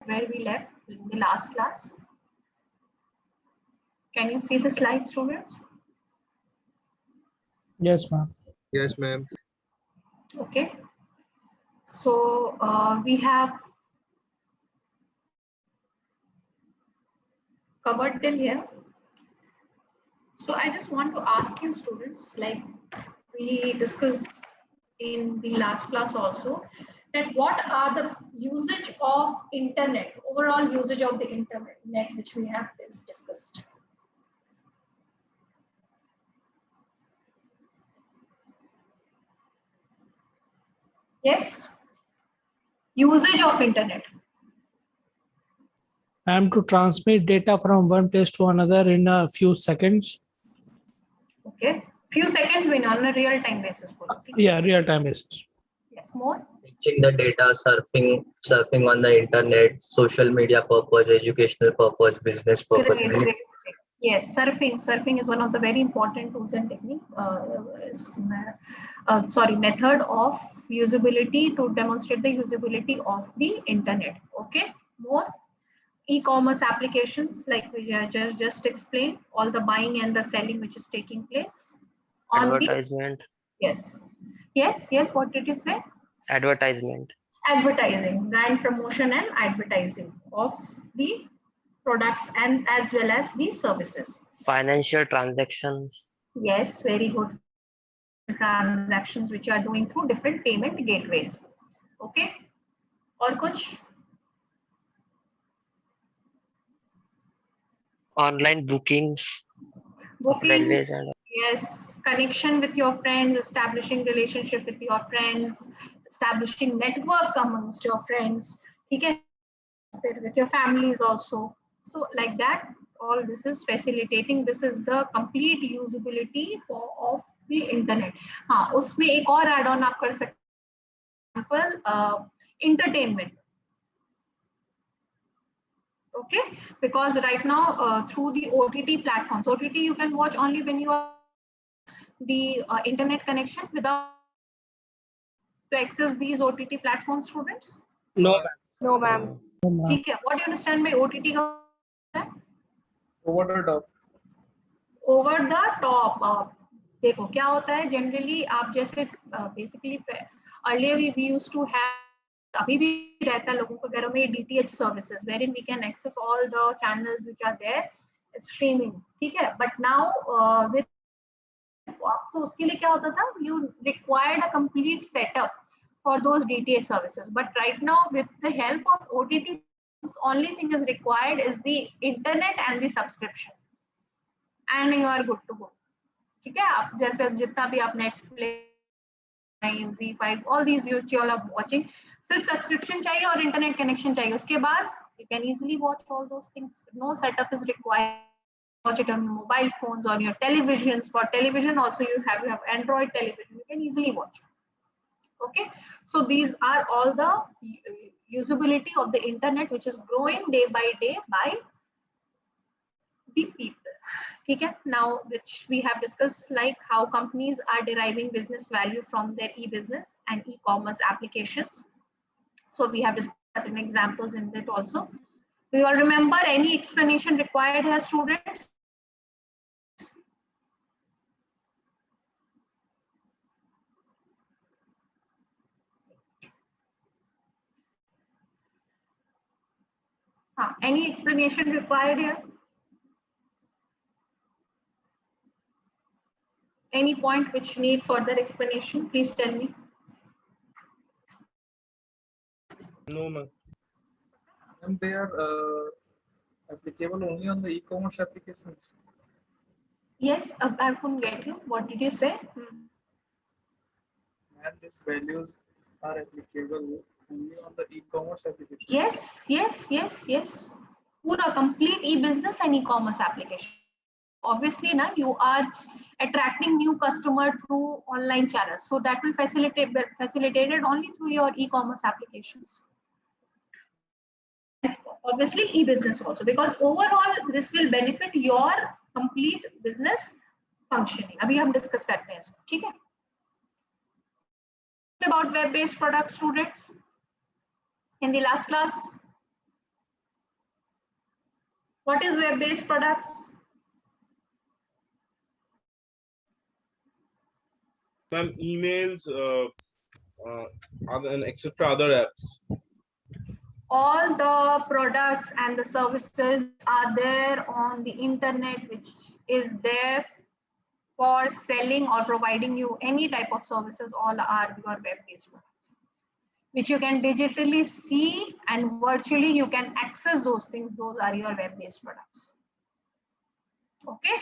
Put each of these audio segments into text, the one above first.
where we left in the last class. Can you see the slide, students? Yes, ma'am. Yes, ma'am. Okay. So we have covered till here. So I just want to ask you students, like we discussed in the last class also, that what are the usage of internet, overall usage of the internet which we have discussed. Yes, usage of internet. To transmit data from one place to another in a few seconds. Okay, few seconds we on a real time basis. Yeah, real time basis. Yes, more. Fetching the data, surfing on the internet, social media purpose, educational purpose, business purpose. Great. Yes, surfing is one of the very important tools and technique. Method of usability to demonstrate the usability of the internet. Okay, more. E-commerce applications, like we just explained, all the buying and the selling which is taking place on advertisement. Yes. What did you say? Advertisement. Advertising, brand promotion and advertising of the products and as well as the services. Financial transactions. Yes, very good. Transactions which you are doing through different payment gateways. Okay. Or kuch? Online bookings. Railways and yes, connection with your friends, establishing relationship with your friends, establishing network amongst your friends, okay, with your families also. So like that, all this is facilitating. This is the complete usability of the internet. हाँ, उसमें एक और add on आप कर सकते हैं, example, entertainment. Okay, because right now through the OTT platforms, OTT you can watch only when you are the internet connection without to access these OTT platforms, students. No, No, ma'am. ठीक है, what do you understand by OTT का? Over the top. Over the top. देखो क्या होता है, generally आप जैसे basically earlier we used to have, अभी भी रहता है लोगों के घरों में DTH services wherein we can access all the channels which are there streaming, ठीक है, but now with तो उसके लिए क्या होता था, you required a complete setup for those DTH services, but right now with the help of OTT, only thing is required is the internet and the subscription and you are good to go. ठीक है, आप जैसे जितना भी आप Netflix, Z5, all these you all are watching, सिर्फ subscription चाहिए और इंटरनेट कनेक्शन चाहिए, उसके बाद you can easily watch all those things. No setup is required. Watch it on mobile phones, on your televisions. For television also you have Android television, you can easily watch. Okay, so these are all the usability of the internet which is growing day by day by the people. Okay, now which we have discussed, like how companies are deriving business value from their e-business and e-commerce applications. So we have discussed certain examples in that also. Do you all remember any explanation required here, students? Any explanation required here? Any point which need further explanation? Please tell me. No, ma'am. And they are applicable only on the e-commerce applications. Yes, I couldn't get you. What did you say? And these values are applicable only on the e-commerce applications. Yes. Pura complete e-business and e-commerce application. Obviously, na, you are attracting new customer through online channels. So that will facilitated only through your e-commerce applications. Obviously, e-business also, because overall this will benefit your complete business functioning. अभी हम discuss करते हैं इसको, ठीक है? About web-based products, students. In the last class, What is web-based products? Ma'am, emails, and etc. other apps. All the products and the services are there on the internet, which is there for selling or providing you any type of services. All are your web-based products, which you can digitally see and virtually you can access those things. Those are your web-based products. Okay.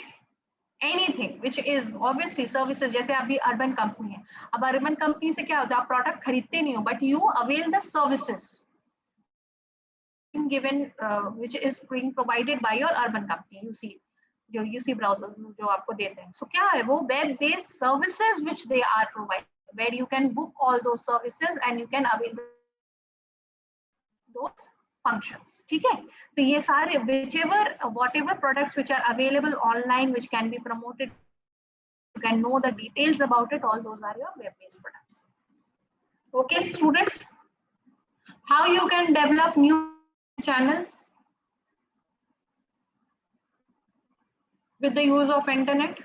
Anything which is obviously services, जैसे अभी urban company है, अब urban company से क्या होता है, आप product खरीदते नहीं हो, but you avail the services given which is being provided by your urban company. You see जो UC browsers जो आपको देते हैं, so क्या है वो web based services which they are providing, where you can book all those services and you can avail those functions. ठीक है, तो ये सारे whatever products which are available online which can be promoted, you can know the details about it, all those are your web based products. Okay students, how you can develop new channels with the use of internet?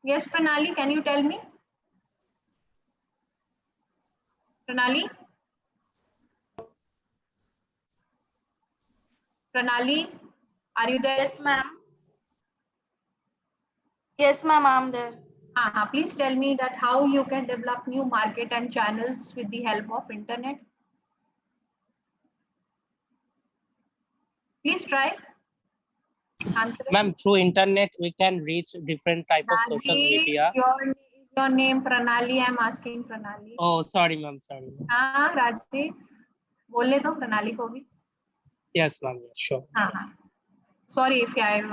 Yes Pranali, can you tell me? Pranali? Pranali, are you there? Yes, ma'am. Yes, ma'am, I'm there. Please tell me that how you can develop new market and channels with the help of internet. Please try. Answer. Ma'am, through internet we can reach different type of social media. Your name Pranali, I'm asking Pranali. Oh, sorry ma'am, sorry. हाँ राजीव, बोले तो प्रणाली को भी. Yes ma'am, yes, sure. Sorry if I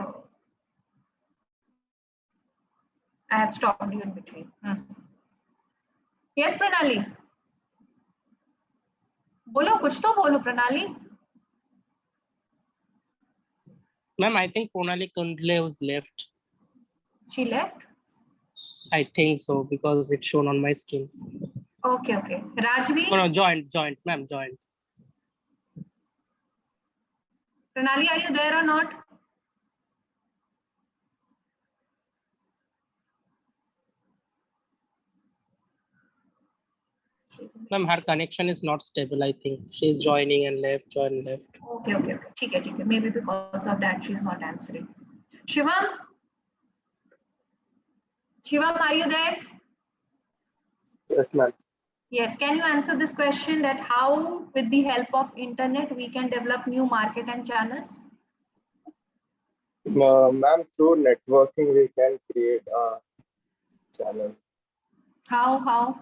have stopped you in between. Yes Pranali, बोलो कुछ तो बोलो Pranali. Ma'am, I think Pranali Kundle was left. She left? I think so because it's shown on my screen. Okay, okay. Rajvi? Oh, no, joined, ma'am, joined. Pranali, are you there or not? Ma'am, her connection is not stable, I think. She's joining and left, join left. Okay, okay, okay. ठीक है, ठीक है. Maybe because of that she's not answering. Shivam? Shivam, are you there? Yes, ma'am. Yes, can you answer this question that how with the help of internet we can develop new market and channels? Ma'am, through networking we can create a channel. How?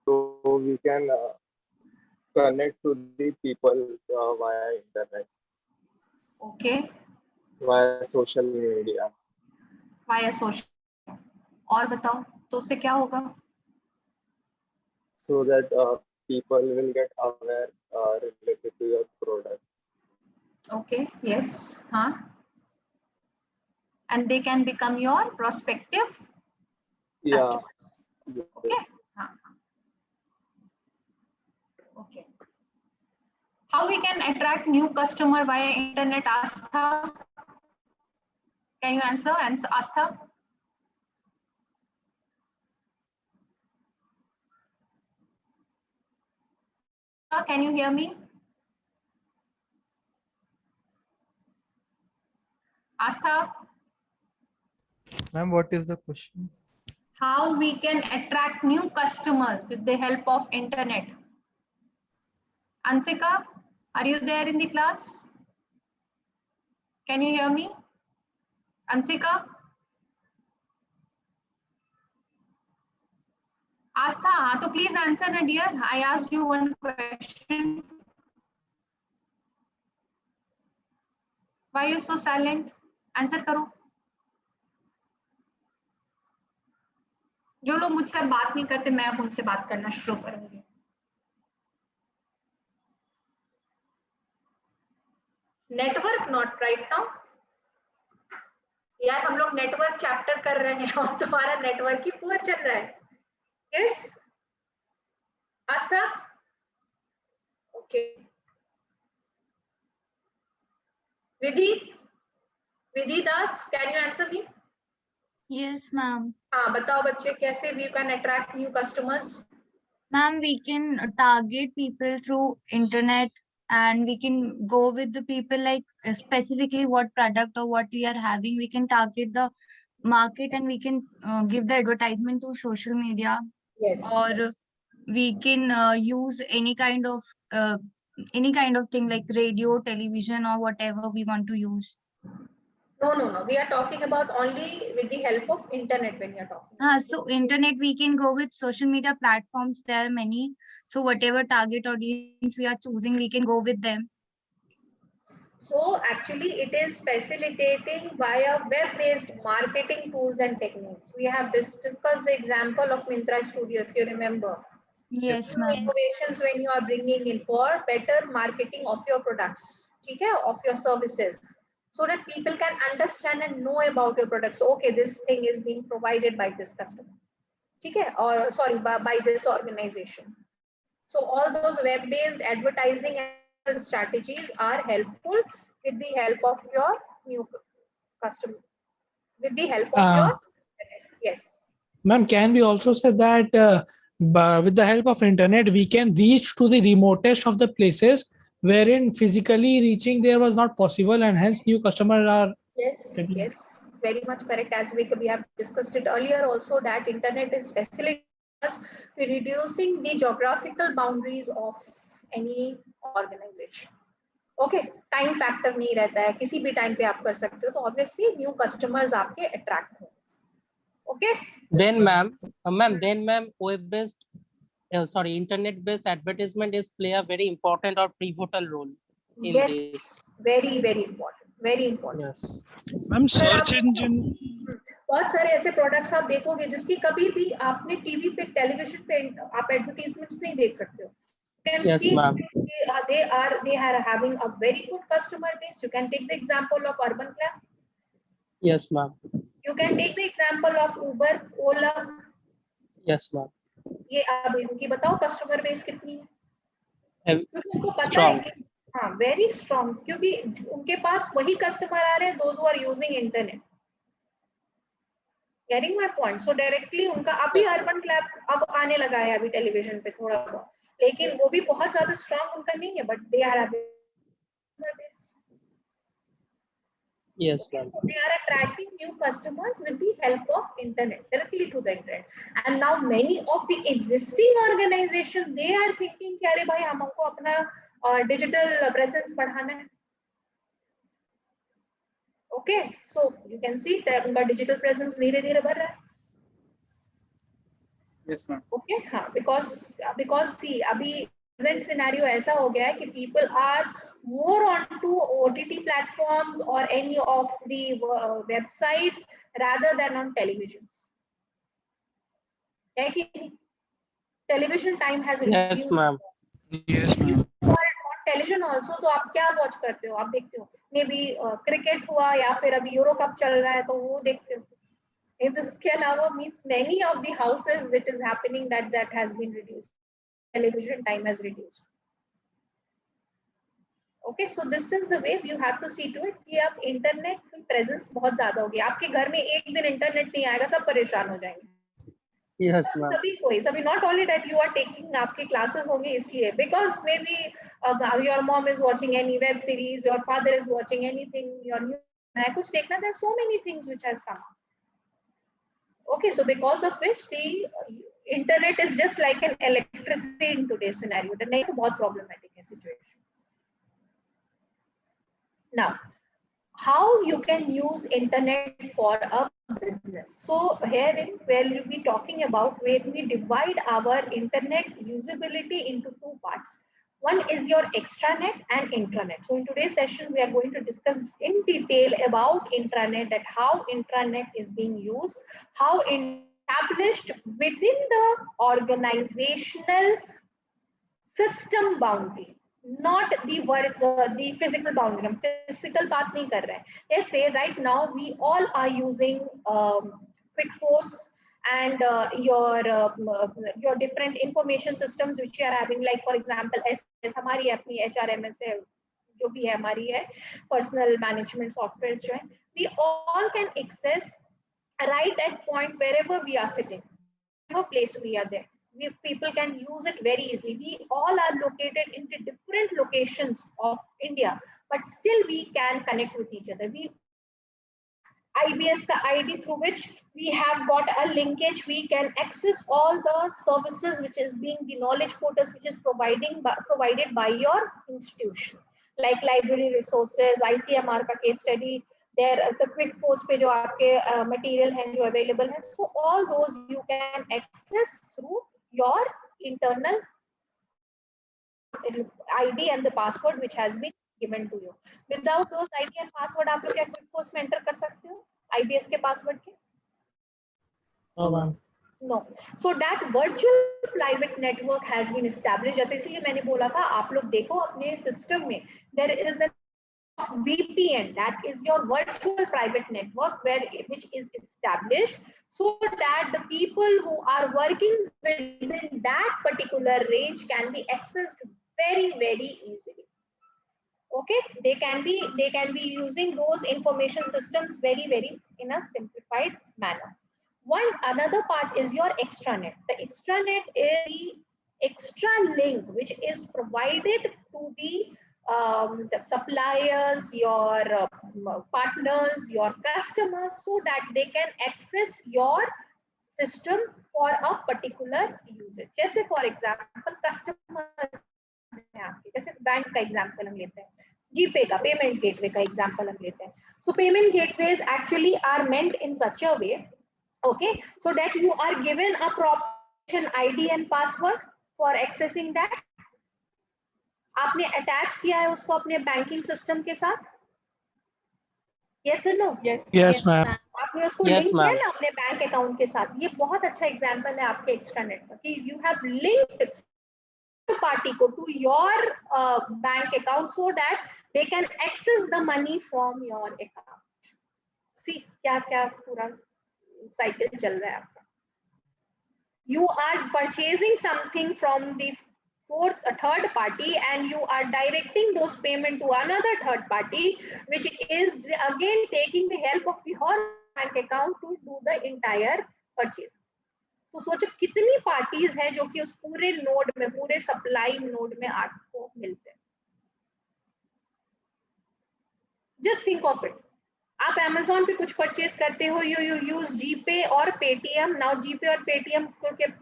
So we can connect to the people via internet. Okay. Via social media. Via social. और बताओ तो उससे क्या होगा? So that people will get aware related to your product. Okay. Yes. And they can become your prospective customers. Okay. Okay. How we can attract new customer via internet, Astha? Can you answer? Astha? Can you hear me? Astha? Ma'am, what is the question? How we can attract new customers with the help of internet? Ansika, are you there in the class? Can you hear me? Ansika? Astha, so please answer, my dear. I asked you one question. Why are you so silent? Answer करो. जो लोग मुझसे बात नहीं करते, मैं अब उनसे बात करना शुरू करूंगी. Network not right now. यार हम लोग नेटवर्क चैप्टर कर रहे हैं और तुम्हारा नेटवर्क ही पुअर चल रहा है. Yes. Asta? Okay. Vidhi Das, can you answer me? Yes, ma'am. हाँ बताओ बच्चे कैसे we can attract new customers? Ma'am, we can target people through internet and we can go with the people like specifically what product or what we are having. We can target the market and we can give the advertisement to social media, Yes. or we can use any kind of thing like radio, television, or whatever we want to use. No. We are talking about only with the help of internet when you are talking. So internet, we can go with social media platforms. There are many. So whatever target audience we are choosing, we can go with them. So actually it is facilitating via web-based marketing tools and techniques. We have discussed the example of Myntra Studio, if you remember. Yes, New ma'am. innovations when you are bringing in for better marketing of your products, okay, of your services, so that people can understand and know about your products. Okay, this thing is being provided by this customer, okay, or sorry, by this organization. So all those web-based advertising and strategies are helpful with the help of your new customer, with the help of your yes. Ma'am, can we also say that with the help of internet, we can reach to the remotest of the places wherein physically reaching there was not possible, and hence new customers are Yes, very much correct. As we have discussed it earlier also, that internet is facilitating us to reducing the geographical boundaries of any organization. Okay, time factor नहीं रहता है, किसी भी time पे आप कर सकते हो, तो obviously new customers आपके attract हो. Okay. Then ma'am, web-based, internet-based advertisement is play a very important or pivotal role in Yes, this. very important, very important. Yes. Ma'am search engine बहुत सारे ऐसे प्रोडक्ट्स आप देखोगे जिसकी कभी भी आपने टीवी पे टेलीविजन पे आप एडवर्टाइजमेंट्स नहीं देख सकते हो. Yes, ma'am. They are having a very good customer base. You can take the example of Urban Clam. Yes, ma'am. You can take the example of Uber, Ola. Yes, ma'am. ये अब इनकी बताओ customer base कितनी है, क्योंकि उनको पता है कि हाँ वेरी स्ट्रॉन्ग, क्योंकि उनके पास वही कस्टमर आ रहे हैं those who are using internet. Getting my point. So directly उनका अभी अर्बन क्लैब अब आने लगा है अभी टेलीविजन पे थोड़ा बहुत, लेकिन वो भी बहुत ज्यादा स्ट्रॉन्ग उनका नहीं है, but they are Yes, ma'am. So they are attracting new customers with the help of internet, directly to the internet. And now many of the existing organizations, they are thinking कि अरे भाई हमको अपना digital presence बढ़ाना है. Okay, so you can see that उनका digital presence धीरे-धीरे बढ़ रहा है. Yes, ma'am. Okay, हाँ, because see अभी present scenario ऐसा हो गया है कि people are more onto OTT platforms or any of the websites rather than on televisions. Television time has reduced. Yes, ma'am. Yes ma'am On television also, तो आप क्या watch करते हो? आप देखते हो maybe cricket हुआ या फिर अभी यूरो कप चल रहा है तो वो देखते हो. इसके अलावा means many of the houses it is happening that has been reduced. Television time has reduced. Okay, so this is the way you have to see to it कि आप इंटरनेट की प्रेजेंस बहुत ज्यादा होगी. आपके घर में एक दिन इंटरनेट नहीं आएगा, सब परेशान हो जाएंगे. Yes, ma'am. सभी not only that you are taking आपके classes होंगे इसलिए, because maybe your mom is watching any web series, your father is watching anything, your new कुछ देखना था, so many things which has come. Okay, so because of which the internet is just like an electricity in today's scenario. नहीं तो बहुत problematic है situation. Now, how you can use internet for a business? So here we'll be talking about where we divide our internet usability into two parts. One is your extranet and intranet. So in today's session, we are going to discuss in detail about intranet, that how intranet is being used, how established within the organizational system boundary. Not the physical boundary. हम physical बात नहीं कर रहे हैं. Let's say right now we all are using QuickForce and your different information systems which you are having, like for example SMS हमारी अपनी HRMS है, जो भी है हमारी है पर्सनल मैनेजमेंट सॉफ्टवेयर जो है, we all can access right at point wherever we are sitting, whatever place we are there. People can use it very easily. We all are located in different locations of India, but still we can connect with each other. We IBS the ID through which we have got a linkage, we can access all the services which is being the knowledge portals which is provided by your institution, like library resources, ICMR का case study, there the quick force पे जो आपके material हैं जो available हैं, so all those you can access through your internal ID and the password which has been given to you. Without those ID and password आप लोग क्या quick force में enter कर सकते हो IBS के password के? No. So that virtual private network has been established. जैसे इसीलिए मैंने बोला था आप लोग देखो अपने system में there is a VPN, that is your virtual private network, which is established so that the people who are working within that particular range can be accessed very, very easily. Okay, they can be using those information systems very, very in a simplified manner. Another part is your extranet. The extranet is the extra link which is provided to the suppliers, your partners, your customers, so that they can access your system for a particular usage. जैसे for example customer जैसे bank का example हम लेते हैं, जीपे का payment gateway का example हम लेते हैं. So payment gateways actually are meant in such a way, okay, so that you are given a proper ID and password for accessing that. आपने अटैच किया है उसको अपने बैंकिंग सिस्टम के साथ? Yes or no? Yes ma'am. आपने उसको link किया ना अपने बैंक अकाउंट के साथ. ये बहुत अच्छा एग्जांपल है आपके एक्स्ट्रानेट का कि you have linked party को to your bank account so that they can access the money from your account. See क्या क्या पूरा साइकिल चल रहा है आपका. You are purchasing something from the third party and you are directing those payment to another third party, which is again taking the help of your bank account to do the entire purchase. तो सोचो कितनी parties हैं जो कि उस पूरे node में, पूरे सप्लाई नोड में आपको मिलते हैं. Just think of it. आप Amazon पे कुछ परचेज करते हो, you use GPay और Paytm. Now GPay और Paytm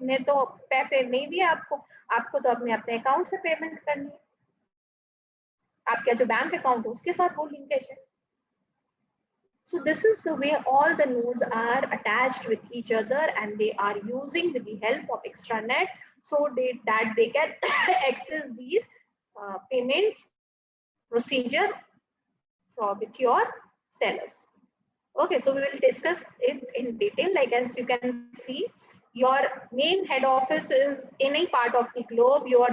ने तो पैसे नहीं दिए आपको तो अपने अकाउंट से पेमेंट करनी है. आपका जो बैंक अकाउंट है उसके साथ वो लिंकेज है. So this is the way all the nodes are attached with each other and they are using with the help of extranet so that they can access these payments procedure with your sellers. Okay, so we will discuss it in detail. Like as you can see, your main head office is in any part of the globe. Your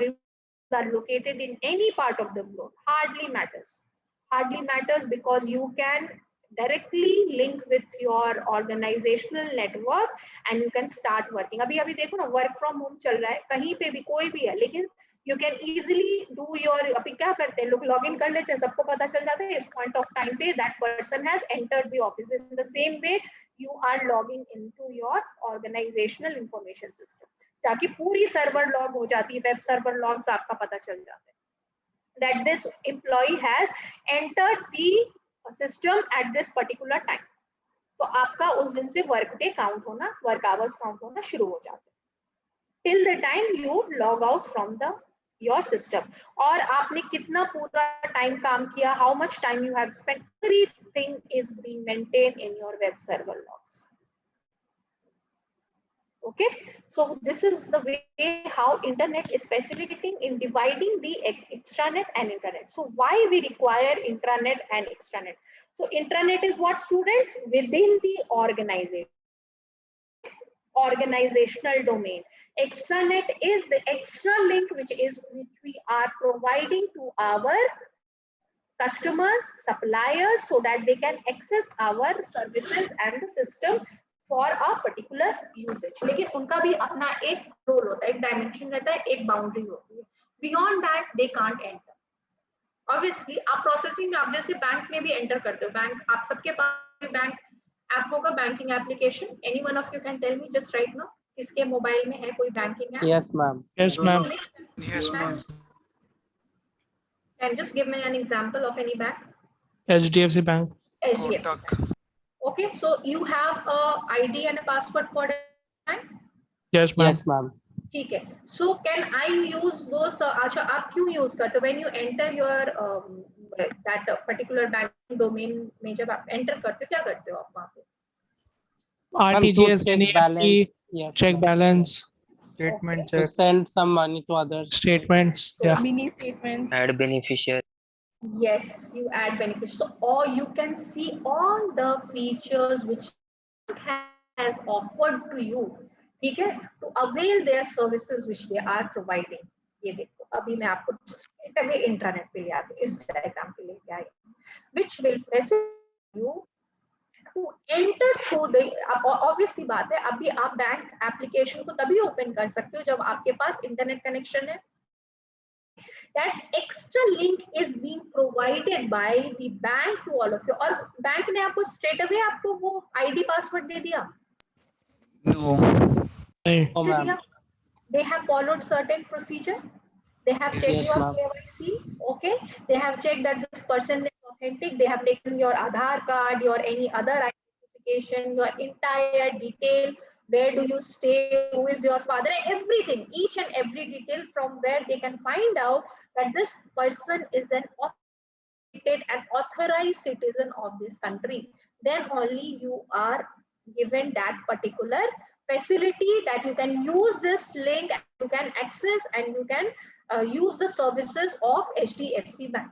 are located in any part of the globe. Hardly matters because you can directly link with your organizational network and you can start working. अभी देखो ना work from home चल रहा है, कहीं पे भी कोई भी है, लेकिन you can easily do your, अभी क्या करते हैं लोग लॉग इन कर लेते हैं, सबको पता चल जाता है इस पॉइंट ऑफ टाइम पे that person has entered the office. In the same way you are logging into your organizational information system, ताकि पूरी सर्वर लॉग हो जाती है, वेब सर्वर लॉग्स आपका पता चल जाता है that this employee has entered the system at this particular time. तो आपका उस दिन से वर्क डे काउंट होना, वर्क आवर्स काउंट होना शुरू हो जाते हैं till the time you log out from your system. और आपने कितना पूरा टाइम काम किया, how much time you have spent, everything is being maintained in your web server logs. Okay, so this is the way how internet is facilitating in dividing the extranet and intranet. So why we require intranet and extranet? So intranet is what, students? Within the organizational domain. Extranet is the extra link which we are providing to our customers, suppliers, so that they can access our services and the system for a particular usage. लेकिन उनका भी अपना एक role होता है, एक dimension रहता है, एक बाउंड्री होती है. Beyond that they can't enter. Obviously आप प्रोसेसिंग आप जैसे बैंक में भी एंटर करते हो, बैंक आप सबके पास बैंक ऐप होगा, banking application. Any one of you can tell me just right now किसके मोबाइल में है कोई banking app? Yes, ma'am. Yes, ma'am. Yes, ma'am. And just give me an example of any bank. HDFC Bank. HDFC Bank. Okay, so you have a ID and a password for the bank? Yes, ma'am. Yes, ma'am. ठीक है. So can I use those? अच्छा आप क्यों use करते हो? When you enter your that particular banking domain में जब आप enter करते हो क्या करते हो आप वहाँ पे? Ma'am, to RTGS, check NEFT, balance. Yes, check ma'am. balance, Statement To check. send some money to others. statements. Yeah. Mini statements. Add beneficiary. Yes, you add benefits. So, or you can see all the features which has offered to you, ठीक है, to avail their services which they are providing. ये देखो, अभी मैं आपको straight away internet पे ले आती हूँ, इस डायग्राम पे लेके आई, which will facilitate you to enter through the. Obviously बात है, अभी आप बैंक एप्लीकेशन को तभी ओपन कर सकते हो जब आपके पास इंटरनेट कनेक्शन है. That extra link is being provided by the bank to all of you. और बैंक ने आपको straight away आपको वो ID password दे दिया? No. Right. Oh, ma'am. They have followed certain procedure. They have checked Yes, your ma'am. KYC. Okay. They have checked that this person is authentic. They have taken your Aadhaar card, your any other identification, your entire detail. Where do you stay? Who is your father? Everything, each and every detail from where they can find out that this person is an authenticated and authorized citizen of this country. Then only you are given that particular facility that you can use this link, you can access and you can use the services of HDFC Bank.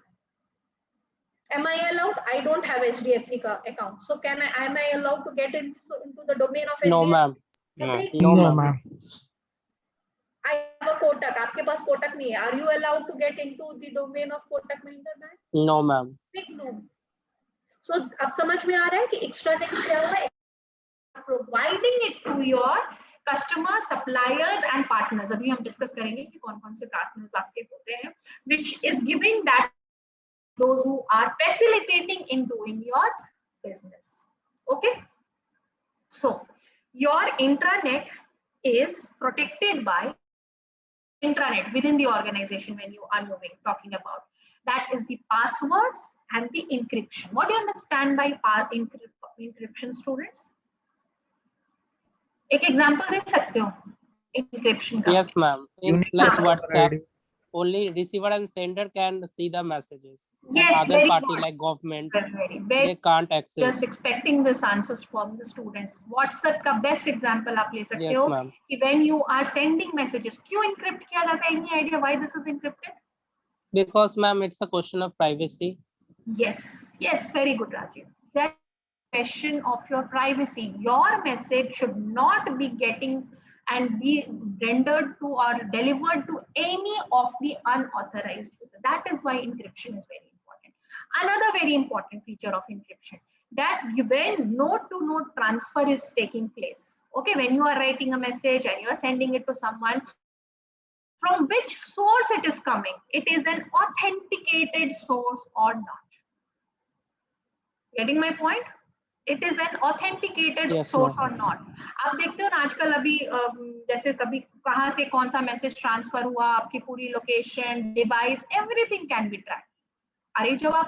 Am I allowed? I don't have HDFC account. So am I allowed to get into the domain of HDFC? No, ma'am. No. No, No, ma'am. ma'am. I have a Kotak. आपके पास Kotak नहीं है. Are you allowed to get into the domain of Kotak Mahindra Bank? No, ma'am. Big no. So अब समझ में आ रहा है कि extra thing क्या हुआ है? Providing it to your customer, suppliers and partners. अभी हम discuss करेंगे कि कौन-कौन से partners आपके होते हैं, which is giving that those who are facilitating in doing your business. Okay. So your intranet is protected by intranet within the organization when you are talking about. That is the passwords and the encryption. What do you understand by encryption, students? एक example दे सकते हो encryption का? Yes, ma'am. In Unique like password WhatsApp, ID. only receiver and sender can see the messages. Yes, And other very party good. like government, Very, they can't access. just expecting this answers from the students. WhatsApp का best example आप ले सकते Yes, हो ma'am. कि when you are sending messages, क्यों encrypt किया जाता है? Any idea why this is encrypted? Because, ma'am, it's a question of privacy. Yes, yes, very good, Rajiv. That question of your privacy. Your message should not be getting and be rendered to or delivered to any of the unauthorized user. That is why encryption is very important. Another very important feature of encryption, that when node-to-node transfer is taking place. Okay, when you are writing a message and you are sending it to someone, from which source it is coming, it is an authenticated source or not. Getting my point? It is an authenticated Yes, source ma'am. or not. आप देखते हो ना आजकल अभी जैसे कभी कहाँ से कौन सा मैसेज ट्रांसफर हुआ, आपकी पूरी location, device, everything can be track. अरे जब आप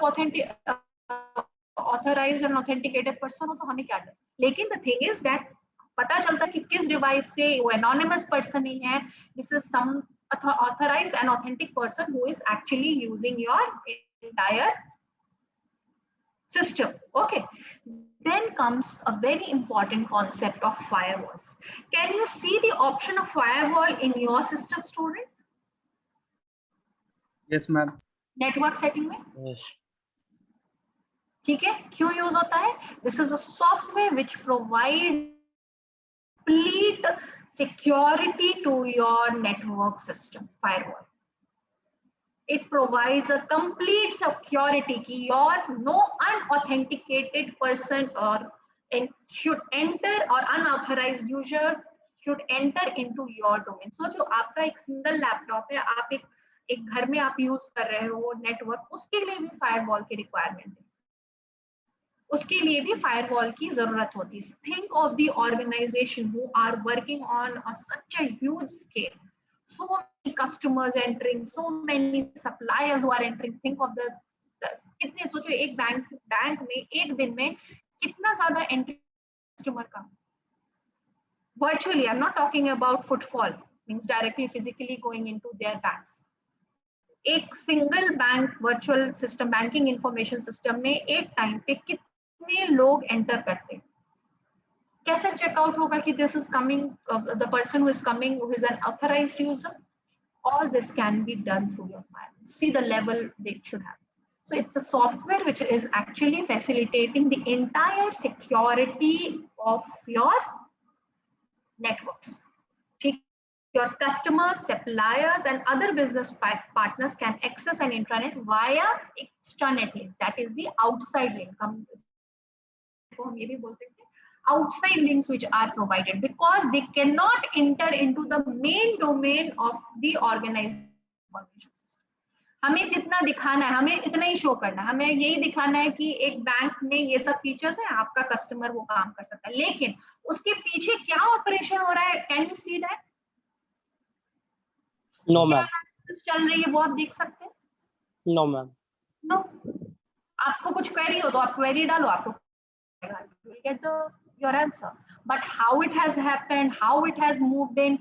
ऑथराइज्ड एंड ऑथेंटिकेटेड पर्सन हो तो हमें क्या डर. लेकिन द थिंग इज दैट पता चलता है कि किस डिवाइस से वो एनोनिमस पर्सन ही है. This is some authorized and authentic person who is actually using your entire system. Okay, then comes a very important concept of firewalls. Can you see the option of firewall in your system, students? Yes, ma'am. Network setting में Yes. ठीक है. क्यों use होता है? This is a software which provide complete security to your network system. Firewall, it provides a complete security कि your no unauthenticated person or should enter or unauthorized user should enter into your domain. So जो आपका एक single laptop है, आप एक घर में आप यूज कर रहे हो नेटवर्क, उसके लिए भी फायरवॉल की रिक्वायरमेंट है, उसके लिए भी फायरवॉल की जरूरत होती है. Think of the organization who are working on such a huge scale, so many customers entering, so many suppliers who are entering. Think of the कितने, सोचो एक बैंक में एक दिन में कितना ज्यादा एंट्री कस्टमर का. Virtually, I'm not talking about footfall, means directly physically going into their banks. एक single bank virtual system, banking information system में एक टाइम पे कितने लोग एंटर करते हैं, कैसे चेकआउट होगा कि this is coming, the person who is coming who is an authorised user. All this can be done through your firewall. See the level they should have. So it's a software which is actually facilitating the entire security of your networks. Your customers, suppliers, and other business partners can access an intranet via extranet links. That is the outside link. हम ये भी बोल सकते हैं outside links which are provided, because they cannot enter into the main domain of the organized information system. हमें जितना दिखाना है, हमें इतना ही शो करना है, हमें यही दिखाना है कि एक बैंक में ये सब फीचर्स हैं, आपका कस्टमर वो काम कर सकता है, लेकिन उसके पीछे क्या ऑपरेशन हो रहा है, can you see that? No ma'am. चल रही है वो आप देख सकते हैं? No ma'am. नो. आपको कुछ क्वेरी हो तो आप क्वेरी डालो, आपको you will get your answer. But how it has happened, how it has moved in,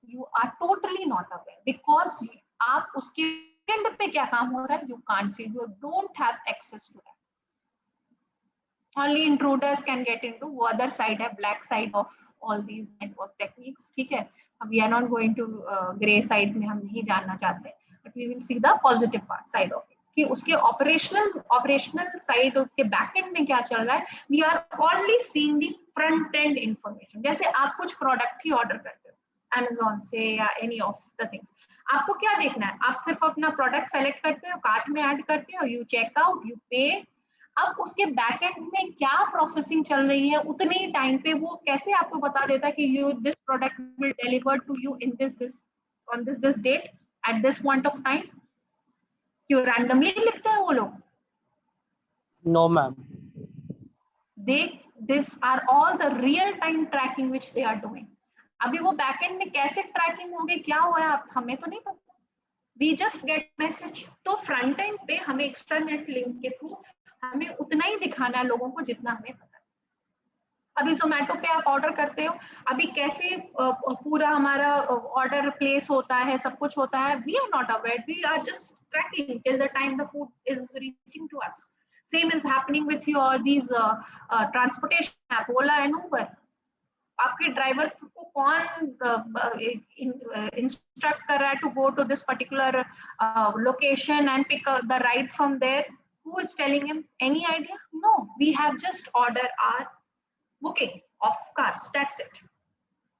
you are totally not aware, because आप उसके end पे क्या काम हो रहा है, you can't see, you don't have access to that. Only intruders can get into वो other side है, black side of all these network techniques. ठीक है, we are not going to gray side में हम नहीं जानना चाहते, but we will see the positive part side of it, कि उसके ऑपरेशनल साइड, उसके बैक एंड में क्या चल रहा है. We are only seeing the front end information. जैसे आप कुछ प्रोडक्ट ही ऑर्डर करते हो Amazon से या एनी ऑफ द थिंग्स, आपको क्या देखना है, आप सिर्फ अपना प्रोडक्ट सेलेक्ट करते हो, कार्ट में ऐड करते हो, यू चेक आउट, यू पे. अब उसके बैक एंड में क्या प्रोसेसिंग चल रही है, उतने ही टाइम पे वो कैसे आपको बता देता है कि you this product will deliver to you in this on this date at this point of time. क्यों रैंडमली लिखते हैं वो लोग? No ma'am. These are all the real time tracking which they are doing. अभी वो backend में कैसे trekking होगी, क्या हुआ, हमें तो नहीं पता. We just get message. तो फ्रंट एंड पे हमें एक्सटर्नेट लिंक के थ्रू हमें उतना ही दिखाना है लोगों को जितना हमें पता है. अभी जोमेटो पे आप ऑर्डर करते हो, अभी कैसे पूरा हमारा ऑर्डर प्लेस होता है, सब कुछ होता है, we are not aware, we are just tracking till the time the food is reaching to us. Same is happening with your these transportation app, Ola and Uber. आपके ड्राइवर को कौन instruct कर रहा है to go to this particular location and pick the ride from there? Who is telling him? Any idea? No, we have just ordered our booking of cars. That's it.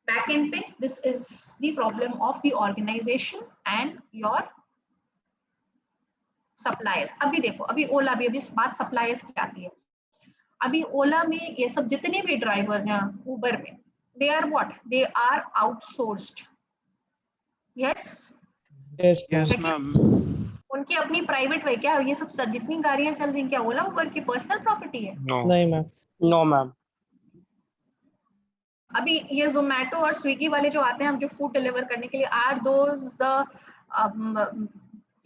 Back end पे, this is the problem of the organization and your suppliers. अभी देखो, अभी ओला भी, अभी बात suppliers की आती है. अभी ओला में ये सब जितने भी ड्राइवर्स हैं, उबर में, they are what, they are outsourced. Yes ma'am. उनकी अपनी प्राइवेट वे, क्या ये सब जितनी गाड़ियां चल रही हैं, क्या ओला उबर की पर्सनल प्रॉपर्टी है? नहीं मैम. No ma'am. अभी ये जोमेटो और स्विगी वाले जो आते हैं, हम जो फूड डिलीवर करने के लिए, are those the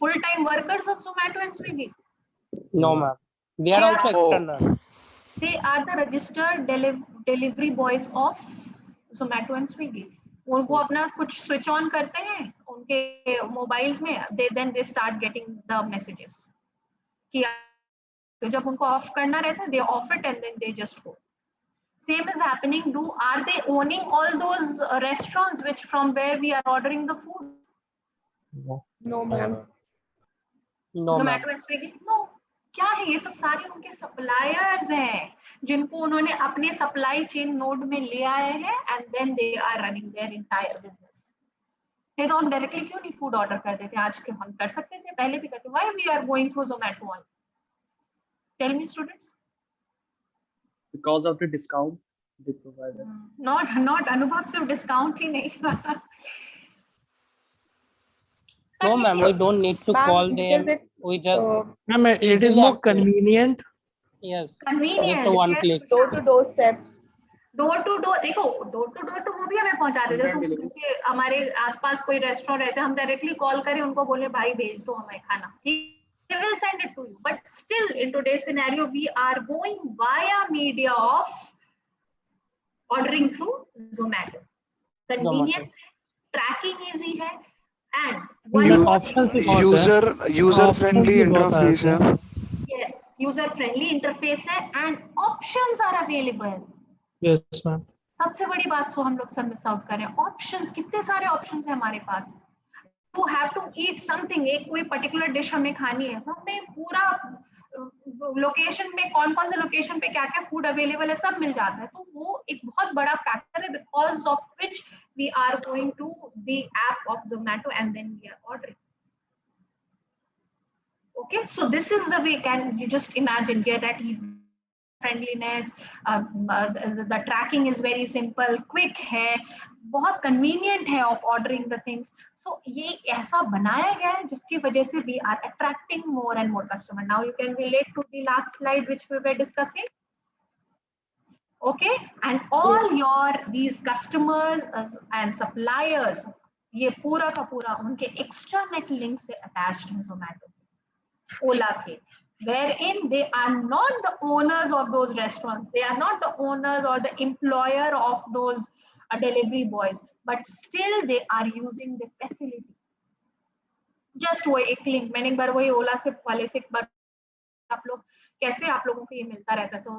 full-time workers of Zomato and Swiggy? No ma'am. They are also external. They are the registered delivery boys of Zomato and Swiggy. वो अपना कुछ switch on करते हैं उनके मोबाइल्स में, then they start getting the messages कि तो जब उनको ऑफ करना रहता है, they off it and then they just go. Same is happening. Are they owning all those restaurants which from where we are ordering the food? No ma'am. No, Zomato and Swiggy? No. क्या है, ये सब सारे उनके suppliers हैं जिनको उन्होंने अपने सप्लाई चेन नोड में ले आए हैं, and then they are running their entire business. ये तो हम डायरेक्टली क्यों नहीं फूड ऑर्डर कर देते? आज के हम कर सकते थे, पहले भी करते. Why we are going through Zomato only? Tell me, students. because of the discount they provide us. Not अनुभव सिर्फ डिस्काउंट ही नहीं No, ma'am, we don't need to Ma'am, call because them. We just Ma'am, it is easily more access. convenient. Yes, Convenient, just a one yes, click. door to door steps. Door to door देखो, door to door तो वो भी हमें पहुंचा देते हैं। तो जैसे हमारे आसपास कोई रेस्टोरेंट रहता है, हम डायरेक्टली कॉल करें उनको, बोले भाई भेज दो हमें खाना, they will send it to you. But still in today's scenario we are going via media of ordering through Zomato. Convenience है, tracking easy है, and one more options भी बहुत है। user friendly Options भी बहुत interface आते हैं। है। yes, user friendly interface है and options are available. Yes, ma'am. सबसे बड़ी बात सो हम लोग सब मिस आउट कर रहे हैं, ऑप्शंस, कितने सारे ऑप्शंस है हमारे पास। To have to eat something, एक कोई पर्टिकुलर डिश हमें खानी है, तो हमें पूरा लोकेशन में कौन कौन से लोकेशन पे क्या क्या फूड अवेलेबल है सब मिल जाता है। तो वो एक बहुत बड़ा फैक्टर है, because of which we are going to the app of Zomato and then we are ordering. Okay, so this is the way. Can you just imagine, get at friendliness, the tracking is very simple, quick है, बहुत convenient है of ordering the things. So ये ऐसा बनाया गया है जिसकी वजह से we are attracting more and more customer. Now you can relate to the last slide which we were discussing. Okay, and all your these customers and suppliers, ये पूरा का पूरा उनके extranet link से attached है Zomato, Ola के, wherein they are not the owners of those restaurants, they are not the owners or the employer of those delivery boys, but still they are using the facility. Just वो एक link, मैंने एक बार वही ओला से वाले से एक बार आप लोग कैसे आप लोगों को ये मिलता रहता है, तो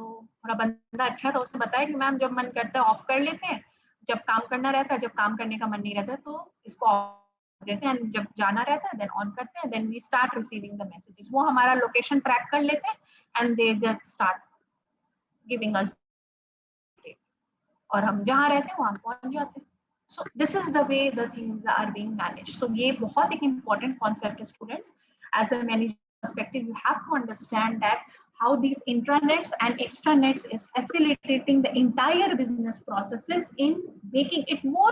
थोड़ा बंदा अच्छा था, उसने बताया कि मैम जब मन करता है ऑफ कर लेते हैं, जब काम करना रहता है, जब काम करने का मन नहीं रहता तो इसको ऑफ देते हैं, जब जाना रहता है देन ऑन करते हैं, then we start receiving the messages. वो हमारा लोकेशन ट्रैक कर लेते हैं and they just start giving us, और हम जहाँ रहते हैं वहाँ पहुँच जाते हैं। So this is the way the things are being managed. सो ये बहुत एक इम्पोर्टेंट कॉन्सेप्ट है students. As a manager perspective, you have to understand that how these intranets and extranets is facilitating the entire business processes in making it more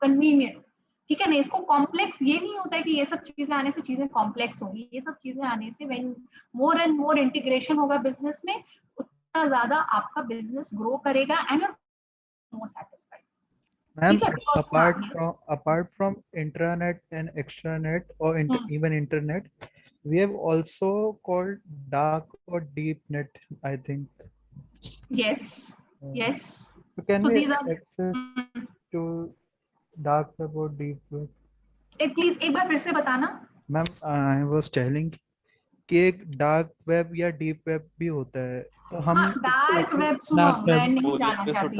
convenient. ठीक है ना, इसको complex ये नहीं होता है कि ये सब चीजें आने से चीजें कॉम्प्लेक्स होंगी, ये सब चीजें आने से when more and more integration होगा बिजनेस में, उतना ज्यादा आपका बिजनेस ग्रो करेगा and more satisfied. Ma'am, apart from intranet and extranet or even internet, we have also called dark or deep net, I think. Yes, yes. So can So we these are access to dark web or deep web? Please एक बार फिर से बताना। Ma'am, I was telling कि एक dark web या deep web भी होता है, तो हम डार्क वेब सुनो, मैं नहीं जाना चाहती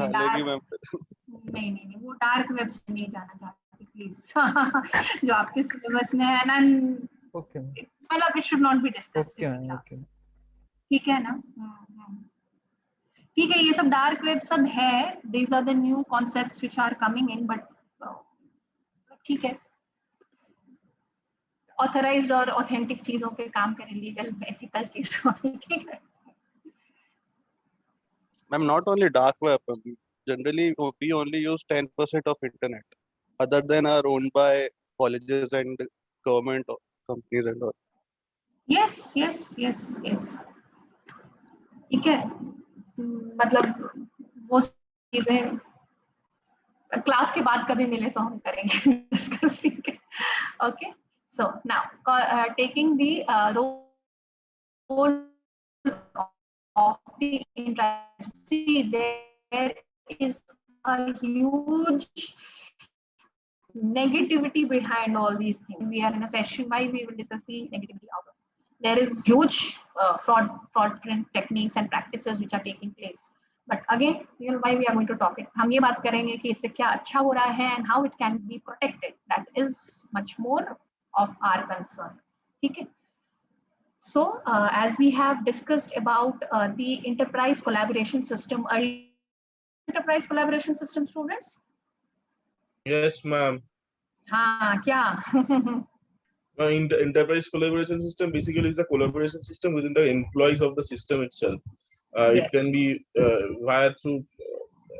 नहीं नहीं, वो डार्क वेब से नहीं जाना चाहती प्लीज। जो आपके सिलेबस में है ना, ओके, मतलब it should not be discussed in class, ठीक है ना? ठीक है, ये सब डार्क वेब सब है, these are the new concepts which are coming in, but ठीक है, ऑथराइज्ड और ऑथेंटिक चीजों पे काम करें, लीगल एथिकल चीजों पे, ठीक है? Ma'am, not only dark web, generally we only use 10% of internet. Other than are owned by colleges and government companies and all. Yes, yes, yes, yes. ठीक है, मतलब वो चीजें क्लास के बाद कभी मिले तो हम करेंगे डिस्कस, ठीक है? Okay, so now taking the role of the internet. See, there is a huge negativity behind all these things. We are in a session why we will discuss the negativity out of it. There is huge fraudulent techniques and practices which are taking place. But again, you know, why we are going to talk it. हम ये बात करेंगे कि इससे क्या अच्छा हो रहा है and how it can be protected. That is much more of our concern. ठीक है? So, as we have discussed about the enterprise collaboration system, enterprise collaboration system, students? Yes, ma'am. हाँ, क्या? Enterprise collaboration system basically is a collaboration system within the employees of the system itself. It Yes. can be via through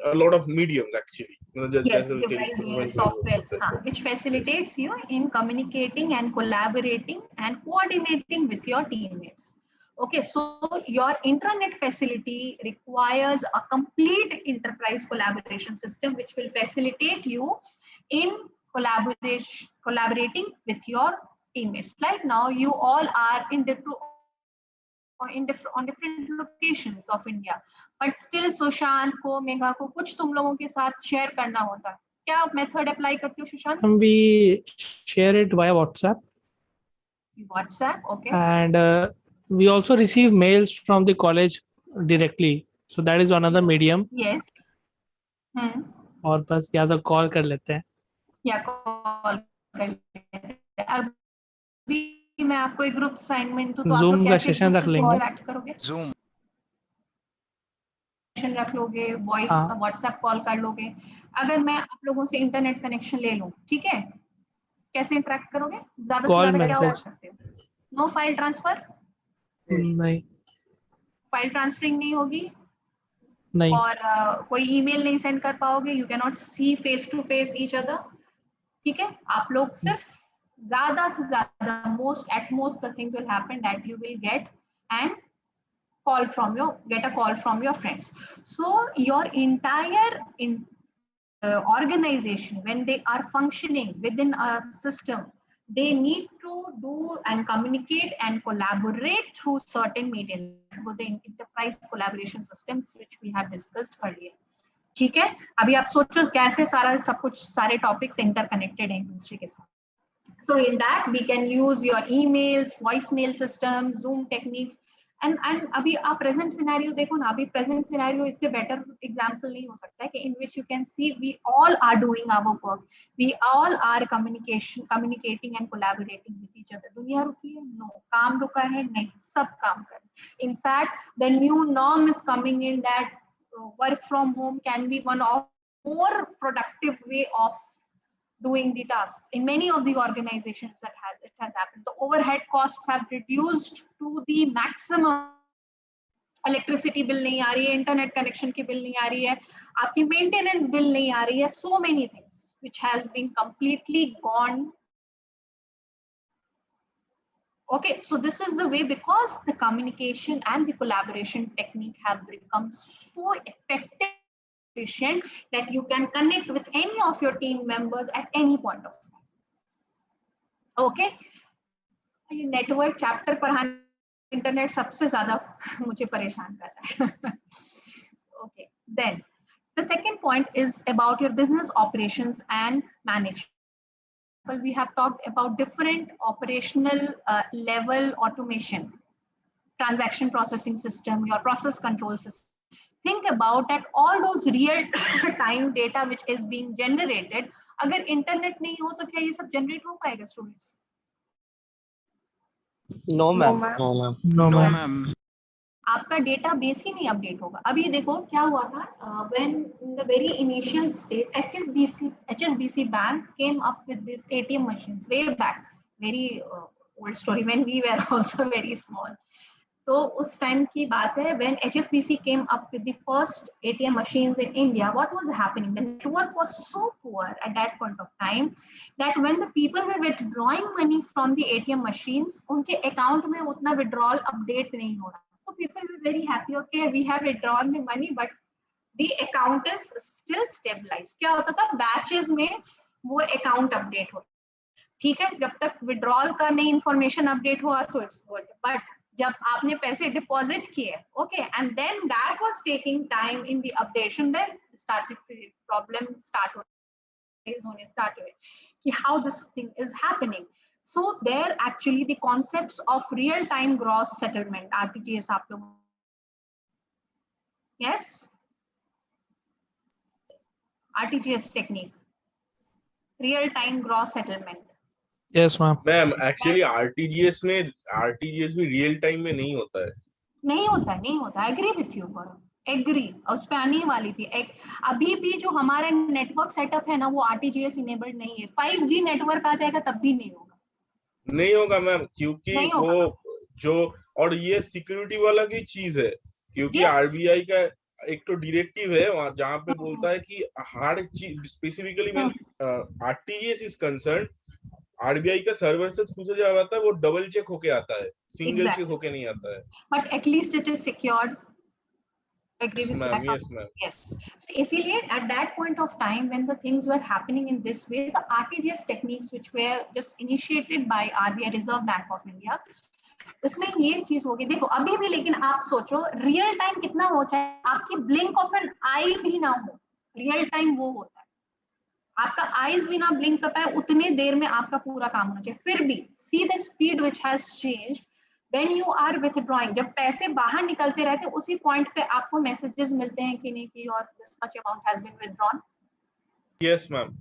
a lot of mediums actually. Yes, a devices, softwares, which facilitates you in communicating and collaborating and coordinating with your teammates. Okay, so your intranet facility requires a complete enterprise collaboration system, which will facilitate you in collaborating with your teammates. Like now, you all are in on different locations of India, but still Sushant को, मेघा को कुछ तुम लोगों के साथ share करना होता है. क्या मेथड अप्लाई करते हो Sushant? We share it via WhatsApp. WhatsApp, okay. And we also receive mails from the college directly. So that is another medium. Yes. और बस या तो कॉल कर लेते हैं. या कॉल कर लेते हैं. अभी मैं आपको एक ग्रुप असाइनमेंट दूं तो आप Zoom लोग का कैसे सेशन रख लेंगे. इंटरैक्ट करोगे? Zoom सेशन रख लोगे, वॉइस हाँ. व्हाट्सएप कॉल कर लोगे. अगर मैं आप लोगों से इंटरनेट कनेक्शन ले लूं, ठीक है, कैसे इंटरैक्ट करोगे? ज्यादा से Call ज्यादा क्या message. कर सकते हो? No file transfer? नहीं. फाइल ट्रांसफरिंग नहीं होगी. नहीं. और कोई ईमेल नहीं सेंड कर पाओगे. You can not see face to face each other. ठीक है, आप लोग सिर्फ ज्यादा से ज्यादा most at most the things will happen that you will get and call from get a call from your friends. So your entire organization, when they are functioning within a system, they need to do and communicate and collaborate through certain medium with the enterprise collaboration systems which we have discussed earlier. ठीक है, अभी आप सोचो कैसे सारा सब कुछ सारे टॉपिक्स इंटरकनेक्टेड हैं एक दूसरे के साथ. So in that we can use your emails, voicemail system, Zoom techniques. And अभी आप प्रेजेंट सिनेरियो देखो ना. अभी प्रेजेंट सिनेरियो इससे बेटर एग्जांपल नहीं हो सकता है कि in which you can see we all are doing our work, we all are communicating and collaborating with each other. दुनिया रुकी है? नो. काम रुका है? नहीं. सब काम कर. In fact the new norm is coming in that work from home can be one of more productive way of doing the tasks. In many of the organizations it has happened. The overhead costs have reduced to the maximum. Electricity bill नहीं आ रही है, internet connection की bill नहीं आ रही है, आपकी maintenance bill नहीं आ रही है. So many things which has been completely gone. Okay, so this is the way, because the communication and the collaboration technique have become so effective, efficient, that you can connect with any of your team members at any point of time. Okay, ये network chapter पढ़ाने internet सबसे ज्यादा मुझे परेशान कर रहा है. Okay, then the second point is about your business operations and management. Well, we have talked about different operational level automation, transaction processing system, your process control system. Think about that all those real time data which is being generated. अगर internet नहीं हो तो क्या ये सब generate हो पाएगा students? No ma'am. No ma'am. आपका डेटा बेस ही नहीं अपडेट होगा. अभी देखो क्या हुआ था, when in the very initial stage HSBC Bank came up with this ATM machines way back, very old story, when we were also very small. तो उस टाइम की बात है, when HSBC came up with the first ATM machines in India, what was happening? The network was so poor at that point of time that when the people were withdrawing money from the ATM machines, उनके account में उतना withdrawal update नहीं हो रहा. So people were very happy. Okay, we have withdrawn the money, but the account is still stabilized. क्या होता था? Batches में वो account update होता. ठीक है, जब तक withdrawal का नई information update हुआ तो it's good. But जब आपने पैसे डिपॉजिट किए, okay, and then that was taking time in the updation, then started problem start होने स्टार्ट हुए कि how this thing is happening. So there actually the concepts of real time gross settlement, RTGS, आप लोग yes, RTGS technique, real time gross settlement. Yes ma'am. Ma'am actually RTGS भी real time में नहीं होता है. नहीं होता. Agree with you Gaurav, agree. उस पे आने वाली थी. अभी भी जो हमारा नेटवर्क सेटअप है ना, वो आरटीजीएस इनेबल्ड नहीं है. 5G नेटवर्क आ जाएगा तब भी नहीं होगा. नहीं होगा मैम, क्योंकि नहीं होगा। वो जो, और ये सिक्योरिटी वाला की चीज है, क्योंकि Yes. आरबीआई का एक तो डायरेक्टिव है वहाँ जहाँ पे बोलता है कि हर चीज specifically when RTGS is concern, RBI का सर्वर से थ्रू से जो आता है वो डबल चेक होके आता है, सिंगल Exactly. चेक होके नहीं आता है। But at least it is secured. Agree with Ma'am, that? yes, ma'am. Yes. So इसीलिए at that point of time when the things were happening in this way, the RTGS techniques which were just initiated by RBI Reserve Bank of India, इसमें ये चीज होगी। देखो अभी भी, लेकिन आप सोचो रियल टाइम कितना हो, चाहे आपकी ब्लिंक ऑफ एन आई भी ना हो, रियल टाइम वो होता है। आपका आईज भी ना ब्लिंक कर पाए उतने देर में आपका पूरा काम होना चाहिए। फिर भी see the speed which has changed when you are withdrawing. जब पैसे बाहर निकलते रहते उसी पॉइंट पे आपको मैसेजेस मिलते हैं कि नहीं कि your this much amount has been withdrawn. Yes ma'am.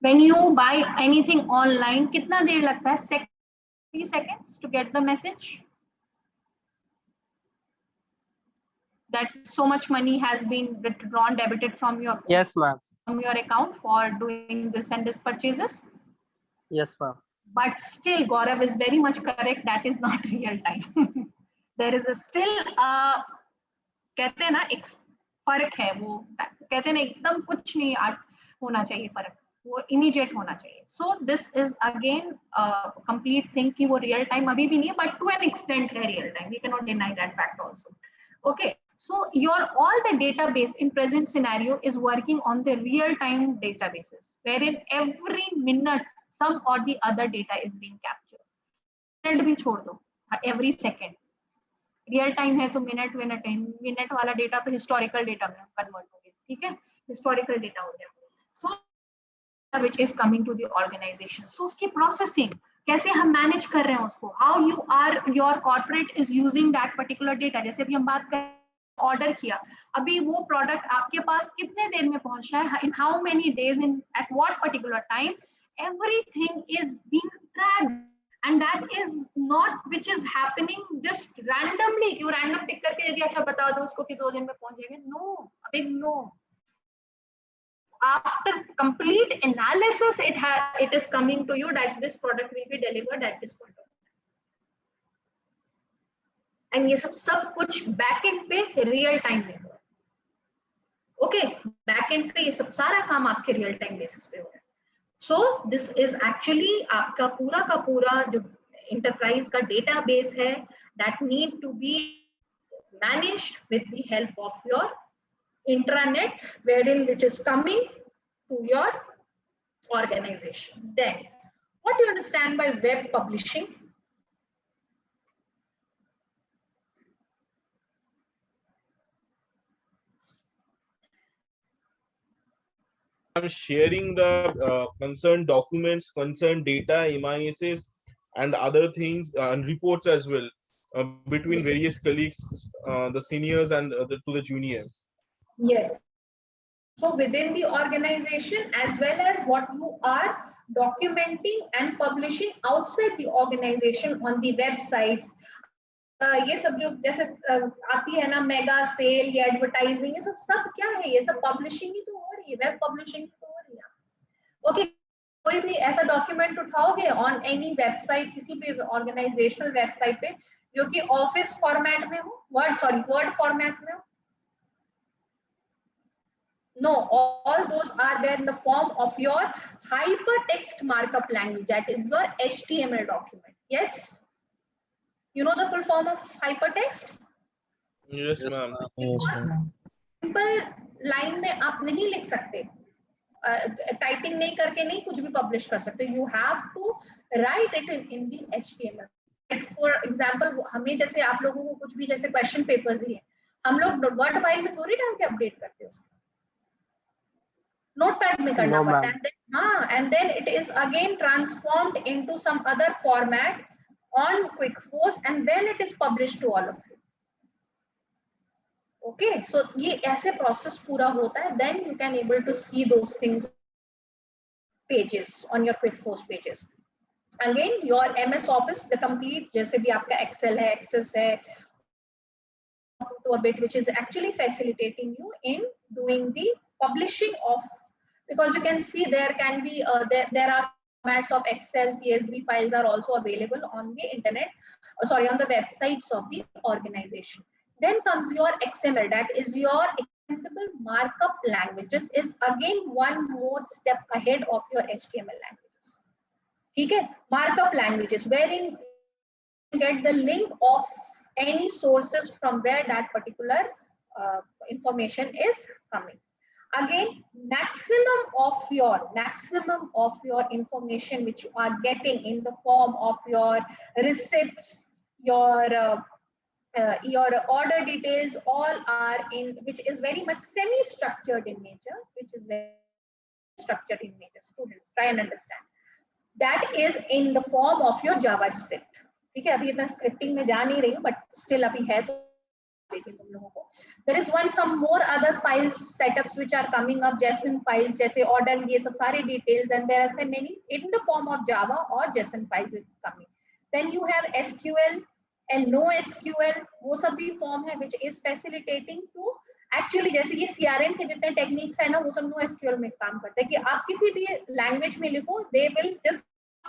When you buy anything online कितना देर लगता है? 60 seconds to get the message that so much money has been withdrawn, debited from your Yes, ma'am. from your account for doing this and this purchases. Yes, ma'am. But still Gaurav is very much correct, that is not real time. There is a still कहते हैं ना एक फर्क है, वो कहते हैं ना एकदम कुछ नहीं होना चाहिए फर्क, वो इमीडिएट होना चाहिए। So this is again complete thing कि वो रियल टाइम अभी भी नहीं है, बट टू एन एक्सटेंट है real time, we can not deny that fact also. Okay, so your all the database in present scenario is working on the real time databases wherein every minute some or the other data is being captured. Minute भी छोड़ दो, every second real time है तो minute वाला data तो historical data में convert हो गया, ठीक है, हिस्टोरिकल डेटा हो गया। सो which is coming to the organization, so उसकी प्रोसेसिंग कैसे हम मैनेज कर रहे हैं उसको, how you are your corporate is using that particular data. जैसे अभी हम बात कर ऑर्डर किया, अभी वो प्रोडक्ट आपके पास कितने देर में पहुंच रहा है, in how many days, in at what particular time, everything is being tracked and that is not which is happening just randomly कि वो रैंडम टिक करके यदि अच्छा बता दो उसको कि 2 दिन में पहुंच जाएंगे। No, a big no. After complete analysis it is coming to you that this product will be delivered at this point of time. And ये सब कुछ बैकएंड पे रियल टाइम में हो रहा है। ओके, बैकएंड पे ये सब सारा काम आपके रियल टाइम बेसिस पे हो रहा है। So this is actually आपका पूरा का पूरा जो enterprise का database है that need to be managed with the help of your intranet, wherein which is coming to your organization. Then, what do you understand by web publishing? I'm sharing the concerned documents, concerned data, MISs, and other things and reports as well between various colleagues, the seniors and to the juniors. Yes. So within the organization as well as what you are documenting and publishing outside the organization on the websites. ये सब जो जैसे आती है ना mega sale या advertising, ये सब क्या है, ये सब पब्लिशिंग ही तो हो रही है, वेब पब्लिशिंग ही तो हो रही है। ओके, कोई भी ऐसा डॉक्यूमेंट उठाओगे ऑन एनी वेबसाइट, किसी भी ऑर्गेनाइजेशनल वेबसाइट पे जो कि ऑफिस फॉर्मेट में हो, वर्ड फॉर्मेट में हो, no, all those are there in the form of your hypertext markup language, that is your HTML document. Yes, you know the full form of hypertext? Yes, ma'am. Simple line में आप नहीं लिख सकते, typing नहीं करके नहीं कुछ भी पब्लिश कर सकते, you have to write it in the HTML। For example हमें जैसे आप लोगों को कुछ भी जैसे क्वेश्चन पेपर्स ही है, हम लोग वर्ड फाइल में थोड़ी डाल के अपडेट करते हैं, नोटपैड में करना पड़ता है, and then it is again transformed into some other format on QuickForce and then it is published to all of you. Okay, so ये ऐसे process पूरा होता है, then you can able to see those things pages on your QuickForce pages. Again, your MS Office, the complete, जैसे भी आपका Excel है, Access है, to a bit which is actually facilitating you in doing the publishing of, because you can see there can be there are formats of Excel, CSV files are also available on the internet, on the websites of the organization. Then comes your XML, that is your extendable markup languages, is again one more step ahead of your HTML languages. Okay, markup languages, wherein you get the link of any sources from where that particular information is coming. Again, maximum of your information which you are getting in the form of your receipts, your order details, all are in, which is very much semi-structured in nature, Students, try and understand. That is in the form of your JavaScript. ठीक है, अभी मैं scripting में जा नहीं रही हूँ, but still अभी है तो देखें तुम लोगों को. There is some more other files setups which are coming up, JSON files, जैसे order, ये सब सारे details, and there are so many in the form of Java or JSON files it's coming. Then you have SQL and NoSQL, वो सब भी form है which is facilitating to actually, जैसे ये CRM के जितने techniques है ना, वो सब NoSQL में काम करते हैं कि आप किसी भी language में लिखो, they will just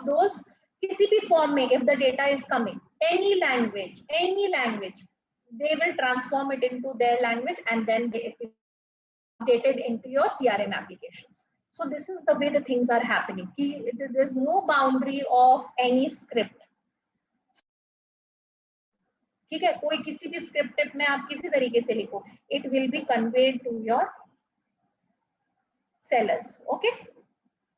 those किसी भी form में, if the data is coming, any language, they will transform it into their language and then they update it into your CRM applications. So this is the way the things are happening. There's no boundary of any script. ठीक है, कोई किसी भी script में आप किसी तरीके से लिखो, it will be conveyed to your sellers. Okay.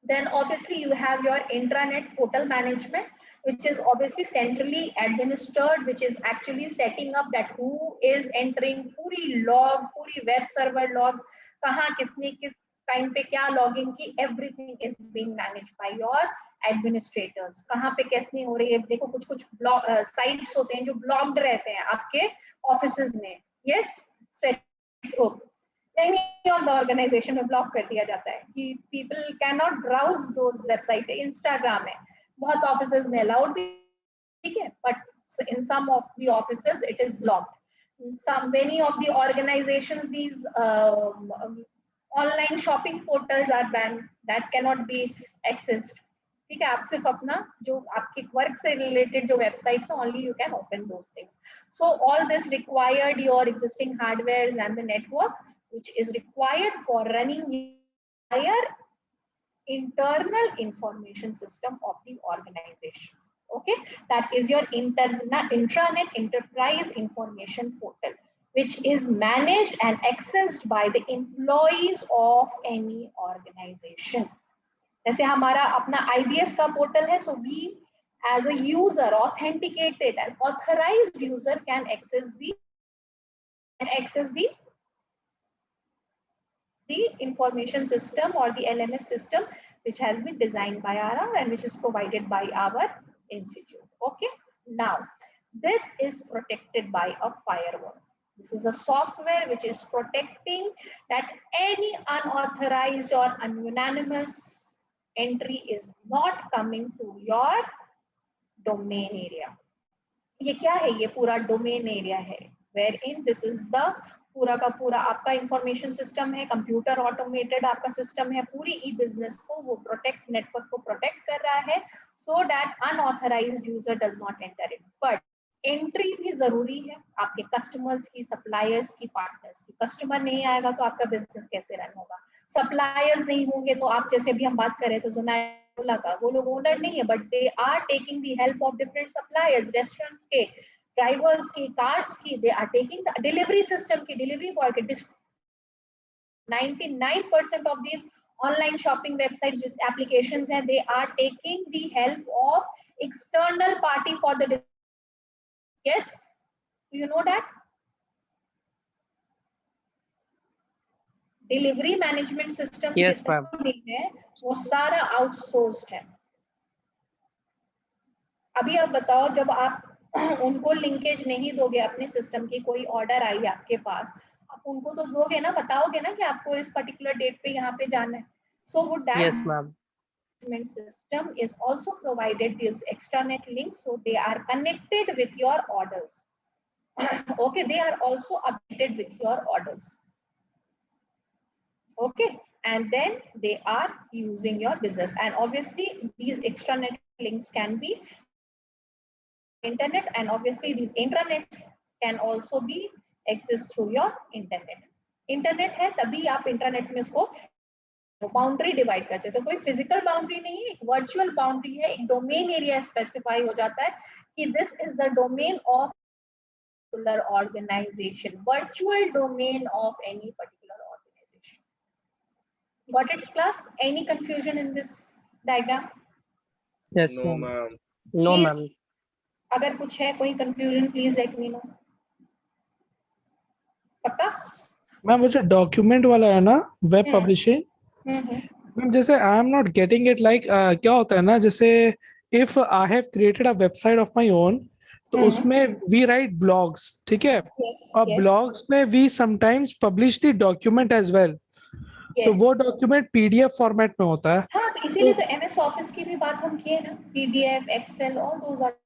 Then obviously you have your intranet portal management, which is obviously centrally administered, which is actually setting up that who is entering पूरी log, पूरी web server logs, कहाँ किसने किस time पे क्या logging की, everything is being managed by your administrators. कहाँ पे कितनी हो रही है, देखो कुछ sites होते हैं जो blocked रहते हैं आपके offices में. Yes, Facebook. नहीं on the organization में block कर दिया जाता है कि people cannot browse those websites. Instagram है, बहुत offices में allowed भी, ठीक है, but in some of the offices it is blocked. Many of the organizations, these online shopping portals are banned, that cannot be accessed. ठीक है, आप सिर्फ अपना जो आपके work से related जो websites हैं, only you can open those things. So all this required your existing hardwares and the network, which is required for running entire internal information system of the organization. Okay, that is your intranet enterprise information portal, which is managed and accessed by the employees of any organization. जैसे हमारा अपना IBS का portal है, so we as a user, authenticated and authorized user can access the information system or the LMS system which has been designed by RR and which is provided by our institute. Okay, now this is protected by a firewall. This is a software which is protecting that any unauthorized or unanimous entry is not coming to your domain area. ये क्या है? ये पूरा domain area है, wherein this is the पूरा का पूरा आपका इंफॉर्मेशन सिस्टम है, कंप्यूटर ऑटोमेटेड आपका सिस्टम है, पूरी ई बिजनेस को वो प्रोटेक्ट, नेटवर्क को प्रोटेक्ट कर रहा है, so that unauthorized user does not enter it. But entry भी जरूरी है आपके कस्टमर्स की, सप्लायर्स की, पार्टनर्स की. कस्टमर नहीं आएगा तो आपका बिजनेस कैसे रन होगा? सप्लायर्स नहीं होंगे तो आप जैसे अभी हम बात कर रहे थे जोमैटो का, वो लोग ओनर नहीं है, but they are taking the help of different suppliers, restaurants के, ड्राइवर्स की, कार्स की, they are taking the delivery system की, delivery boy के. 99% of these online shopping websites applications हैं, they are taking the help of external party for the. Yes, you know that delivery management system Yes, ma'am. है वो सारा outsourced है. अभी आप बताओ, जब आप उनको लिंकेज नहीं दोगे अपने सिस्टम की, कोई ऑर्डर आई आपके पास, आप उनको तो दोगे ना, बताओगे ना कि आपको इस पर्टिकुलर डेट पे यहाँ पे जाना है. सो वो Yes, ma'am. system is also provided these extranet links, so they are connected with your orders. Okay, they are also updated with your orders. Okay, and then they are using your business. And obviously these extranet links can be internet, and obviously these intranets can also be accessed through your internet है तभी आप internet में उसको boundary divide करते हैं। तो कोई physical boundary नहीं है, एक वर्चुअल बाउंड्री है, एक डोमेन एरिया स्पेसिफाई हो जाता है कि this is the domain of particular organization, virtual domain of any particular organization. Got its class? Any confusion in this diagram? Yes, No, ma'am. ma'am. No, Please, ma'am. अगर कुछ है कोई confusion please let me know. पक्का? Ma'am वो जो document वाला है ना वेब पब्लिशिंग, मैम जैसे I am not getting it like क्या होता है ना, जैसे if I have created a website of my own, तो उसमें वी राइट ब्लॉग्स, ठीक है, और ब्लॉग्स में we sometimes publish the document as well, तो वो डॉक्यूमेंट पीडीएफ फॉर्मेट में होता है। हाँ, तो इसीलिए तो एमएस ऑफिस की भी बात हम किए ना, PDF, excel, all those are.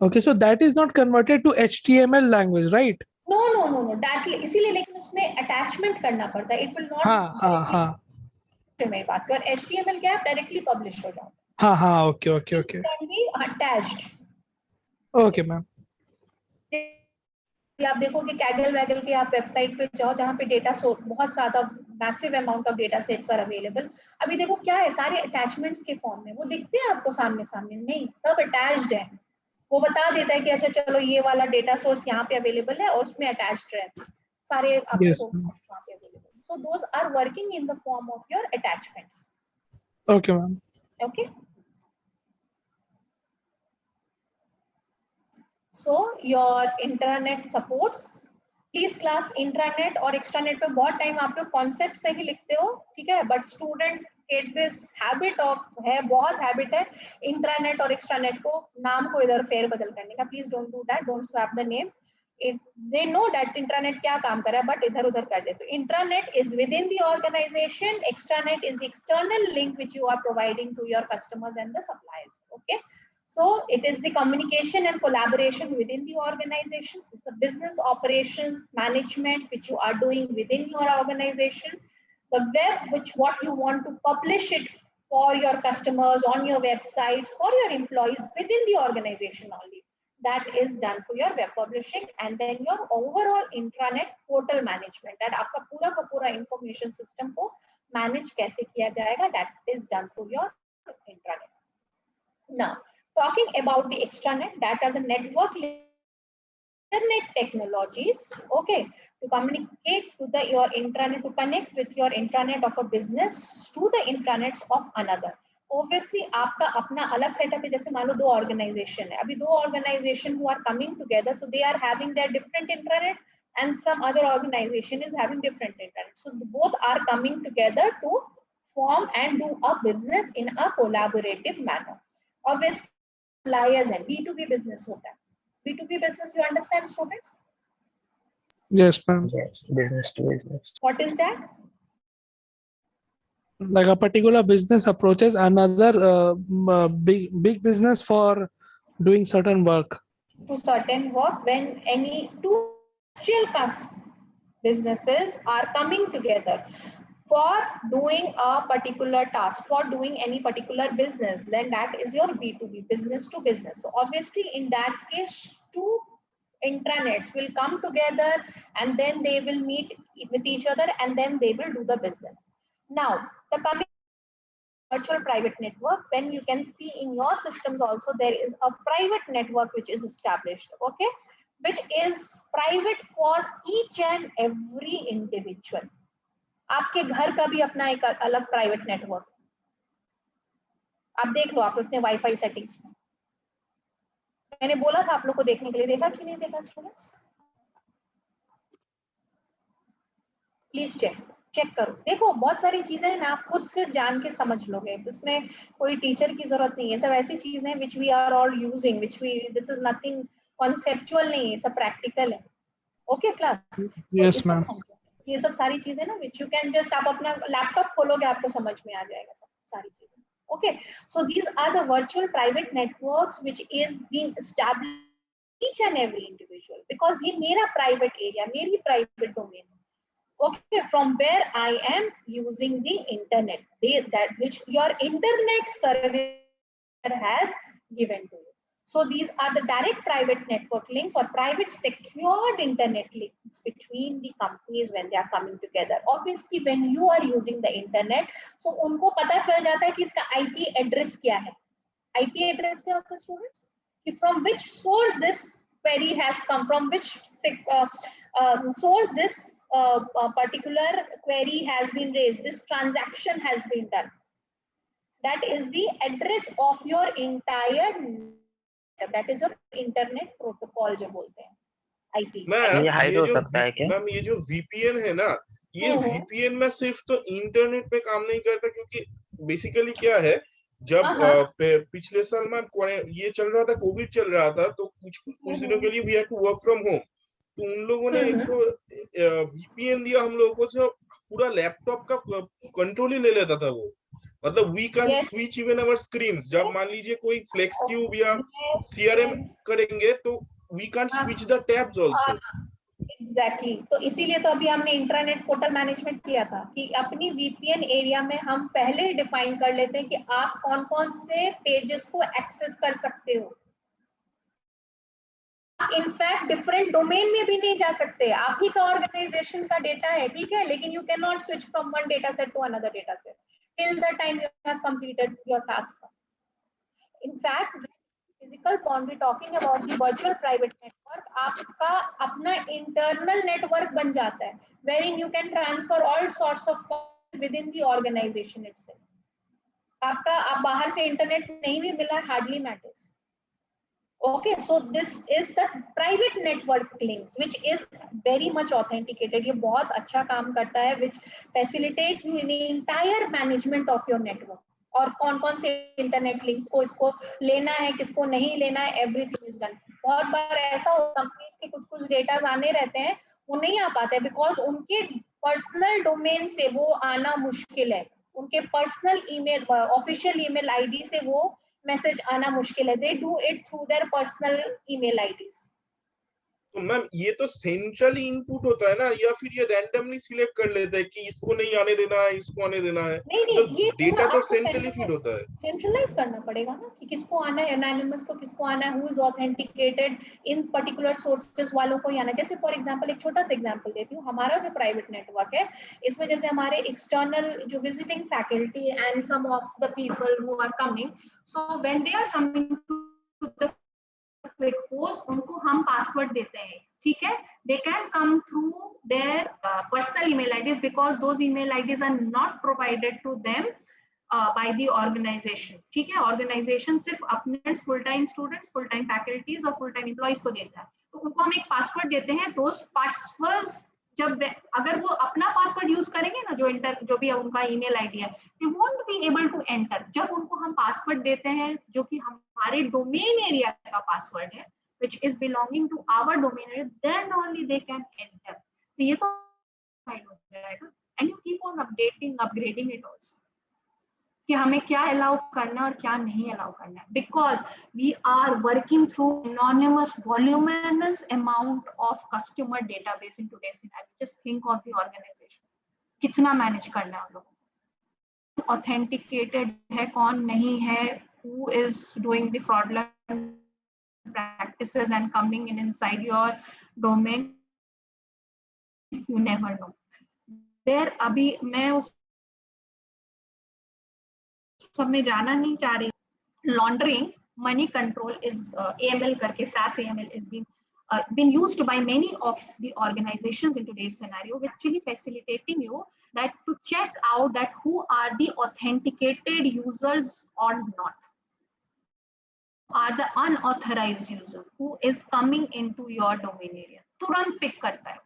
Okay, so that is not converted to HTML language, right? No, that इसीलिए, लेकिन उसमें अटैचमेंट करना पड़ता है, इट विल नॉट। हाँ मेरी बात कर, HTML क्या है, डायरेक्टली पब्लिश हो जाता हाँ हाँ, ओके है, can be attached. Okay ma'am. आप देखो कि कैगल वैगल के आप वेबसाइट पे जाओ जहाँ पे डेटा सोर्स बहुत ज्यादा massive amount of data sets are available, अभी देखो क्या है, सारे अटैचमेंट्स के फॉर्म में, वो दिखते हैं आपको सामने सामने नहीं, सब अटैच्ड है। वो बता देता है कि अच्छा चलो ये वाला डेटा सोर्स यहाँ पे अवेलेबल है और उसमें अटैच्ड है सारे आपको वहाँ पे available. So those are working in the form of your attachments. Okay ma'am. Okay, so your intranet supports, please class intranet और एक्स्ट्रानेट पे बहुत टाइम आप लोग कॉन्सेप्ट से ही लिखते हो, ठीक है, but student get this habit of, है बहुत हैबिट है इंट्रानेट और एक्स्ट्रानेट को नाम को इधर फेर बदल करने का। Please don't do that, don't swap the names. They know that intranet क्या काम कर रहा है, बट इधर उधर कर दे। तो intranet is within the organization, extranet is the external link which you are providing to your customers and the suppliers. Okay, so it is the communication and collaboration within the organization. It's the business operations management which you are doing within your organization. The web, which what you want to publish it for your customers on your websites, for your employees within the organization only, that is done for your web publishing. And then your overall intranet portal management, that आपका पूरा का पूरा information system को manage कैसे किया जाएगा, that is done through your intranet. Now, talking about the extranet, that are the network internet technologies, okay, to communicate to the your intranet, to connect with your intranet of a business to the intranets of another. Obviously आपका अपना अलग setup है, जैसे मान लो दो organisation है, अभी दो organisation who are coming together, so they are having their different intranet and some other organization is having different intranet, so both are coming together to form and do a business in a collaborative manner. Obviously suppliers and B2B business होता है। B2B business, you understand students? Yes ma'am. Yes, business to business. What is that? Like a particular business approaches another big business for doing certain work. To certain work, when any two industrial businesses are coming together for doing a particular task, for doing any particular business, then that is your B2B, business to business. So obviously in that case, two intranets will come together and then they will meet with each other and then they will do the business. Now, the coming virtual private network, when you can see in your systems also, there is a private network which is established, okay, which is private for each and every individual. आपके घर का भी अपना एक अलग private network, आप देख लो आप अपने वाईफाई सेटिंग्स में, मैंने बोला था आप लोग को देखने के लिए, देखा कि नहीं देखा स्टूडेंट्स? प्लीज चेक करो, देखो बहुत सारी चीजें हैं, आप खुद से जान के समझ लोगे, इसमें कोई टीचर की जरूरत नहीं है, सब ऐसी चीजें which we are all using, which we, this is nothing conceptual नहीं है, सब प्रैक्टिकल है। Okay class? Yes ma'am. ये सब सारी चीजें ना विच यू कैन जस्ट, आप अपना लैपटॉप खोलोगे आपको समझ में आ जाएगा सब सारी चीजें। Okay, so these are the virtual private networks which is being established each and every individual, because ये मेरा प्राइवेट एरिया, मेरी प्राइवेट डोमेन है। Okay, from where I am using the internet, that which your internet service has given to you. So these are the direct private network links or private secured internet links between the companies when they are coming together. Obviously, when you are using the internet, so उनको पता चल जाता है कि इसका IP address क्या है. IP address क्या होता है students? कि from which source this query has come, from which source this particular query has been raised, this transaction has been done. That is the address of your entire, that is your internet protocol जो बोलते हैं IP. Ma'am ये hide हो सकता है क्या? Ma'am ये जो VPN है ना, ये VPN में सिर्फ तो इंटरनेट पे काम नहीं करता, क्योंकि बेसिकली क्या है, जब पिछले साल में ये चल रहा था, कोविड चल रहा था, तो कुछ दिनों के लिए we had to work from home, तो उन लोगों ने एक तो VPN दिया हम लोगों को, जो पूरा लैपटॉप का कंट्रोल ही ले लेता था वो. मतलब we can switch even our screens. जब मान लीजिए कोई फ्लेक्स क्यूब या CRM करेंगे तो we can switch the tabs also. Exactly. तो इसीलिए तो अभी हमने इंट्रानेट पोर्टल मैनेजमेंट किया था कि अपनी VPN एरिया में हम पहले डिफाइन कर लेते हैं कि आप कौन कौन से पेजेस को एक्सेस कर सकते हो. इनफैक्ट डिफरेंट डोमेन में भी नहीं जा सकते. आप ही का ऑर्गेनाइजेशन का डेटा है, ठीक है, लेकिन you can not switch from one data set to another data set till the time you have completed your task. In fact, physical boundary, talking about the virtual private network, आपका अपना internal network बन जाता है wherein you can transfer all sorts of files within the organization itself. आपका आप बाहर से internet नहीं भी मिला, hardly matters. Okay, so this is the private network links, which is very much authenticated. ये बहुत अच्छा काम करता है, which facilitate you in the entire management of your network. और कौन-कौन से इंटरनेट लिंक्स को इसको लेना है, किसको नहीं लेना है, everything is done. बहुत बार ऐसा होता है कंपनीज के कुछ डेटा आने रहते हैं, वो नहीं आ पाते बिकॉज उनके पर्सनल डोमेन से वो आना मुश्किल है. उनके personal email, official email ID से वो मैसेज आना मुश्किल है. They do it through their personal email IDs. तो मैम ये तो सेंट्रली इनपुट होता है ना, या फिर ये रैंडमली सिलेक्ट कर लेते हैं कि इसको नहीं आने देना है, इसको आने देना है? नहीं, ये डेटा तो सेंट्रली फीड होता है. सेंट्रलाइज करना पड़ेगा ना कि किसको आना है, एनोनिमस को किसको आना है, who is authenticated in particular sources वालों को ही आना है. जैसे फॉर एग्जांपल एक छोटा सा एग्जांपल देती हूँ. हमारा जो प्राइवेट नेटवर्क है, इसमें जैसे हमारे एक्सटर्नल जो visiting faculty and some of the people who are coming, so when they are coming to the Quickforce, उनको हम पासवर्ड देते हैं, ठीक है. They can come through their personal email IDs because those email IDs are not provided to them by the organization. ठीक है, organisation सिर्फ अपने full time students, full time faculties और फुल टाइम एम्प्लॉइज को देता है. तो उनको हम एक पासवर्ड देते हैं. दोस पासवर्ड्स जब अगर वो अपना पासवर्ड यूज करेंगे ना, जो भी उनका ईमेल आईडी है, they won't be able to enter. जब उनको हम पासवर्ड देते हैं जो कि हमारे डोमेन एरिया का पासवर्ड है, which is belonging to our domain area, then only they can enter. तो ये तो फाइल हो जाएगा. And you keep on upgrading it also. कि हमें क्या अलाउ करना और क्या नहीं अलाउ करना है, because we are working through anonymous voluminous amount of customer database in today's scenario. Just think of the organization, कितना मैनेज करना है उन लोगों को, ऑथेंटिकेटेड है कौन नहीं है, who is doing the fraudulent practices and coming in inside your domain, you never know. There अभी मैं उस सब में जाना नहीं चाह रही. Laundering money control is AML करके SAS AML is been used by many of the organizations in today's scenario, which actually facilitating you that to check out that who are the authenticated users or not, are the unauthorized user who is coming into your domain area. तुरंत pick करता है,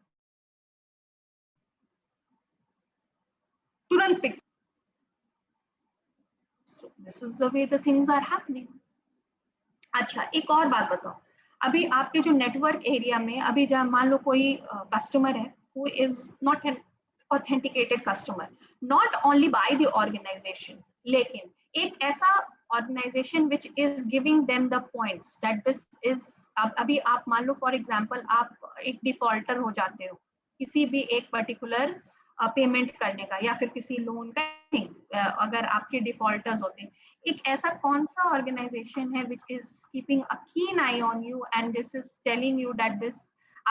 तुरंत pick. So this is the way the things are happening. अच्छा, एक और बात बताओ. अभी आपके जो नेटवर्क एरिया में अभी जब मान लो कोई कस्टमर है who is not an authenticated customer, not only by the organization, लेकिन एक ऐसा organization which is giving them the points that this is, अभी आप मान लो फॉर एग्जांपल आप एक डिफॉल्टर हो जाते हो, किसी भी एक पर्टिकुलर पेमेंट करने का या फिर किसी लोन का अगर आपके डिफॉल्टर्स होते हैं, एक ऐसा कौन सा ऑर्गेनाइजेशन है which is keeping a keen eye on you and this is telling you that this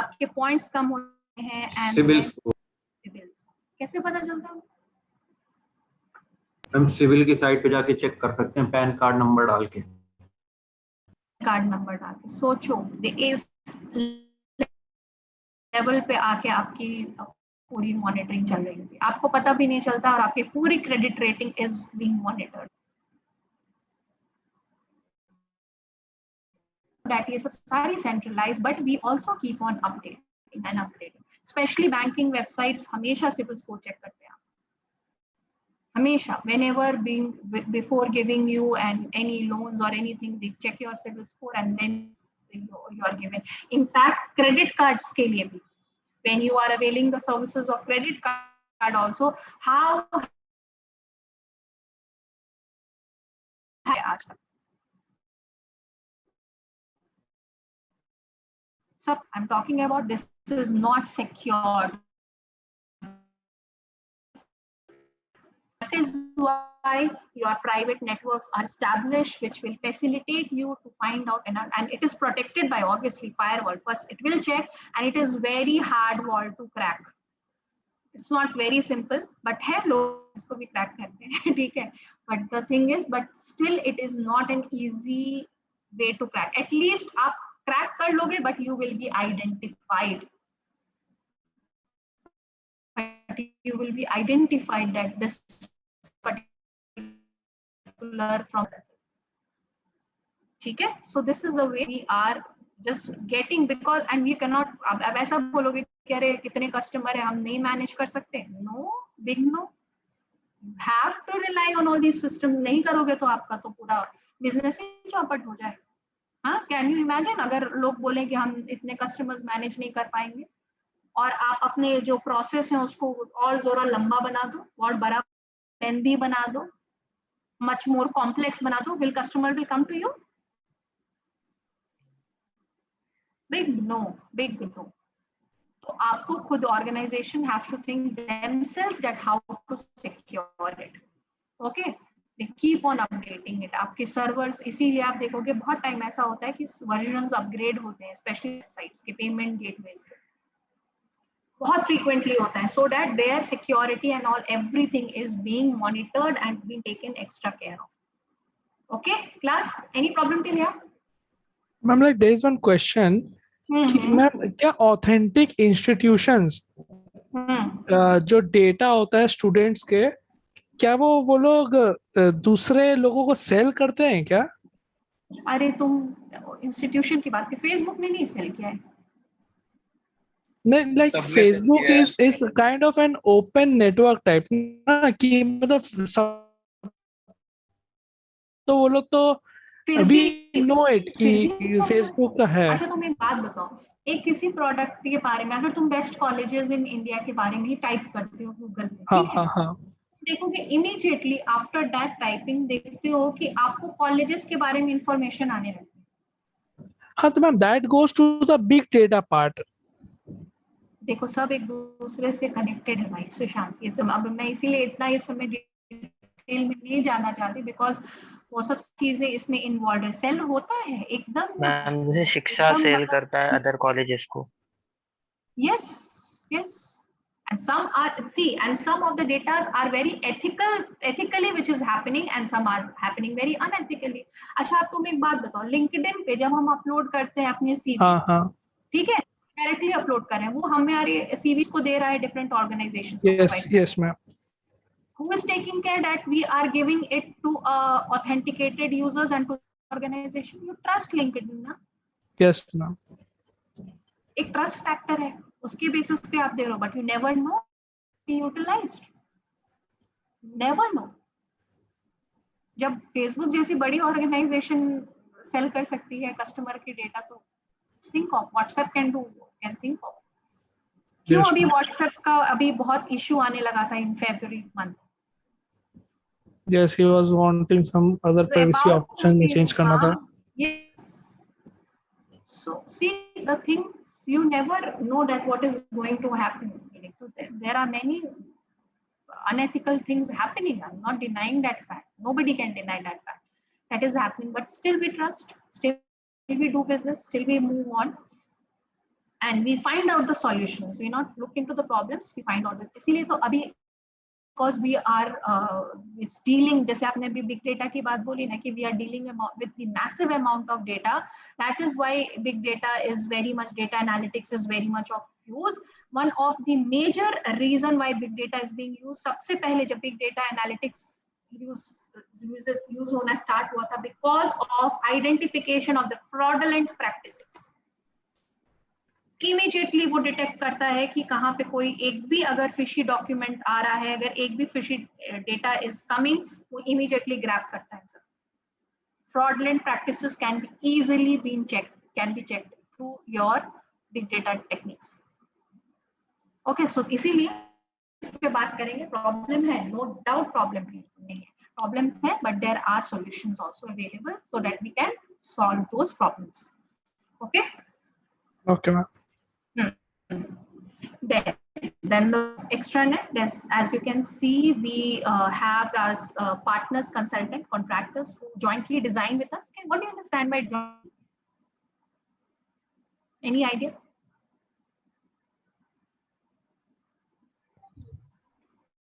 आपके पॉइंट्स कम होते हैं एंड सिविल स्कोर। कैसे पता चलता है? हम सिविल की साइट पे जाके चेक कर सकते हैं पैन कार्ड नंबर डाल के। कार्ड नंबर डाल के सोचो इस लेवल पे आके आपकी पूरी मॉनिटरिंग चल रही होगी, आपको पता भी नहीं चलता और आपकी पूरी credit rating is being monitored. That ये सब सारी centralize but we also keep on updating and upgrading. Specially banking websites हमेशा सिविल स्कोर चेक करते हैं हमेशा, whenever being before giving you and any loans or anything they check your civil score and then you are given. In fact credit cards ke liye bhi when you are availing the services of credit card also how so I'm talking about this is not secured. That is why your private networks are established which will facilitate you to find out and it is protected by obviously firewall. First it will check and it is very hard wall to crack. It's not very simple but है लोग इसको भी crack करते हैं ठीक है, but the thing is but still it is not an easy way to crack. At least आप crack कर लोगे but you will be identified. You will be identified that this particular from ठीक है. So this is the way we are just getting because and we cannot अब ऐसा बोलोगे कि अरे कितने कस्टमर है हम नहीं मैनेज कर सकते, no big no, you have to rely on all these systems. नहीं करोगे तो आपका तो पूरा बिजनेस ही चौपट हो जाए. हाँ, कैन यू इमेजिन अगर लोग बोले कि हम इतने कस्टमर्स मैनेज नहीं कर पाएंगे और आप अपने जो प्रोसेस है उसको और जोरा लंबा बना दो और बड़ा लेंदी बना दो, मच मोर कॉम्प्लेक्स बना दो, will customer will come to you? Big no, big no. तो आपको खुद organization have to think themselves that how to secure it. Okay, they keep on updating it. आपके सर्वर्स इसीलिए आप देखोगे बहुत टाइम ऐसा होता है कि वर्जन्स अपग्रेड होते हैं स्पेशली वेबसाइट्स के पेमेंट गेटवेज के, बहुत frequently होता है so that their security and all everything is being monitored and being taken extra care of. Okay class, any problem till here? Ma'am, like there is one question कि ma'am क्या authentic institutions जो data होता है students के, क्या वो लोग दूसरे लोगों को सेल करते हैं क्या? अरे तुम इंस्टीट्यूशन की बात की, फेसबुक ने नहीं सेल किया है. Like Facebook is kind of an open network type ना, कि मतलब सब तो वो लोग तो we know it कि Facebook का है. अच्छा तुम एक बात बताओ, एक किसी प्रोडक्ट के बारे में अगर तुम बेस्ट कॉलेजेस इन इंडिया के बारे में ही टाइप करते हो गूगल पे, ठीक है, हाँ देखोगे इमीडिएटली आफ्टर दैट टाइपिंग देखते हो कि आपको कॉलेजेस के बारे में इंफॉर्मेशन आने लगती है. हाँ तो ma'am that goes to the big data part. देखो सब एक दूसरे से कनेक्टेड है भाई सुशांत. ये सब अब मैं इसीलिए इतना इस समय डिटेल में नहीं जाना चाहती बिकॉज वो सब चीजें इसमें इन्वॉल्व है. सेल होता है एकदम मैम, जैसे शिक्षा सेल करता है अदर कॉलेजेस को. Yes yes and some of the data are very ethically which is happening and some are happening very unethically. अच्छा अब तुम एक बात बताओ, लिंक्डइन पे जब हम अपलोड करते हैं अपने सीवी, ठीक है, डायरेक्टली अपलोड कर रहे हैं, वो हमारे सीवीज को दे रहा है डिफरेंट ऑर्गेनाइजेशंस को. Yes ma'am. Who is taking care that we are giving it to authenticated users and to organization? You trust LinkedIn ना? Yes ma'am. एक ट्रस्ट फैक्टर है, उसके बेसिस पे आप दे रहे हो, but you never know utilized, never know. जब फेसबुक जैसी बड़ी ऑर्गेनाइजेशन सेल कर सकती है कस्टमर की डेटा, तो think of WhatsApp can think of. क्यों अभी WhatsApp का अभी बहुत इशू आने लगा था in February month. Yes, he was wanting some other privacy option change करना था. Yes. So see the thing you never know that what is going to happen. So there are many unethical things happening. I'm not denying that fact. Nobody can deny that fact. That is happening, but still we trust, still we do business, still we move on, and we find out the solutions. We not look into the problems, we find out that. इसीलिए तो अभी because we are it's dealing, जैसे आपने अभी big data की बात बोली ना कि we are dealing with the massive amount of data. That is why big data is very much, data analytics is very much of use. One of the major reason why big data is being used, सबसे पहले जब big data analytics use होना start हुआ था, because of identification of the fraudulent practices. Immediately वो detect करता है कि कहाँ पे कोई एक भी अगर फिशी डॉक्यूमेंट आ रहा है, अगर एक भी फिशी डेटा इज कमिंग, वो इमीडिएटली ग्रैब करता है sir. fraudulent practices can be easily been checked, can be checked through your big data techniques. Okay, so इसीलिए इस पे बात करेंगे. प्रॉब्लम है, नो डाउट प्रॉब्लम नहीं है, प्रॉब्लम्स है, but there are solutions also available so that we can solve those problems. Okay. Okay, ma'am. Then the extranet, as you can see, we have as partners, consultant, contractors who jointly design with us. What do you understand by joint? Any idea?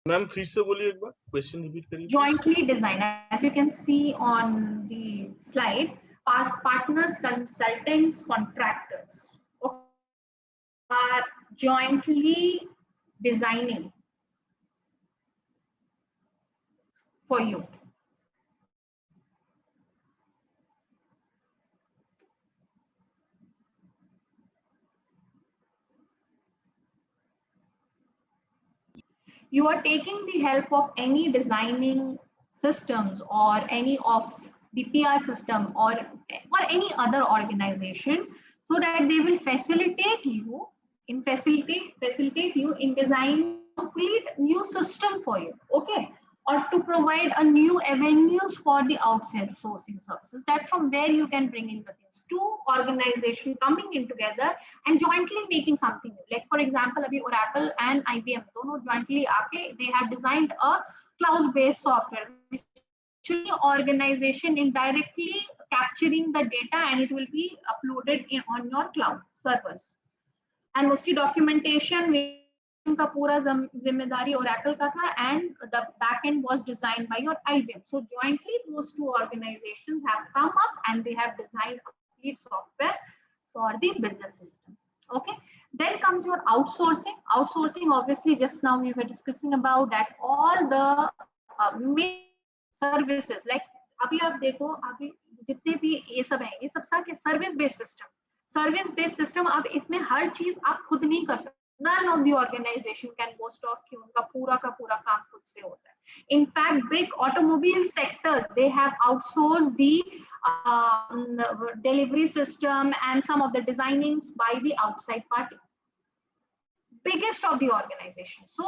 Ma'am फिर से बोलिए एक बार, question repeat करिए. Jointly design, as you can see on the slide, partners, consultants, contractors are jointly designing for you. You are taking the help of any designing systems or any of the PR system or any other organization, so that they will facilitate you in designing complete new system for you. Okay, or to provide a new avenues for the outsourcing services, that from where you can bring in the things. Two organizations coming in together and jointly making something new. Like for example, abhi Oracle and IBM dono jointly aake, they have designed a cloud-based software which organization indirectly capturing the data and it will be uploaded on your cloud servers. And उसकी documentation का पूरा जिम्मेदारी Oracle का था, and the backend was designed by your IBM. So jointly those two organizations have come up and they have designed a complete software for the business system. Okay, then comes your outsourcing. Outsourcing, obviously just now we were discussing about that, all the services, like अभी आप देखो, अभी जितने भी ये सब है, ये सब सारे service based system. Service based system, अब इसमें हर चीज आप खुद नहीं कर सकते. None of the organization can boast of कि उनका पूरा का पूरा काम खुद से होता है. In fact, big automobile sectors, they have outsourced the delivery system and some of the designings by the outside party. Biggest of the organization. So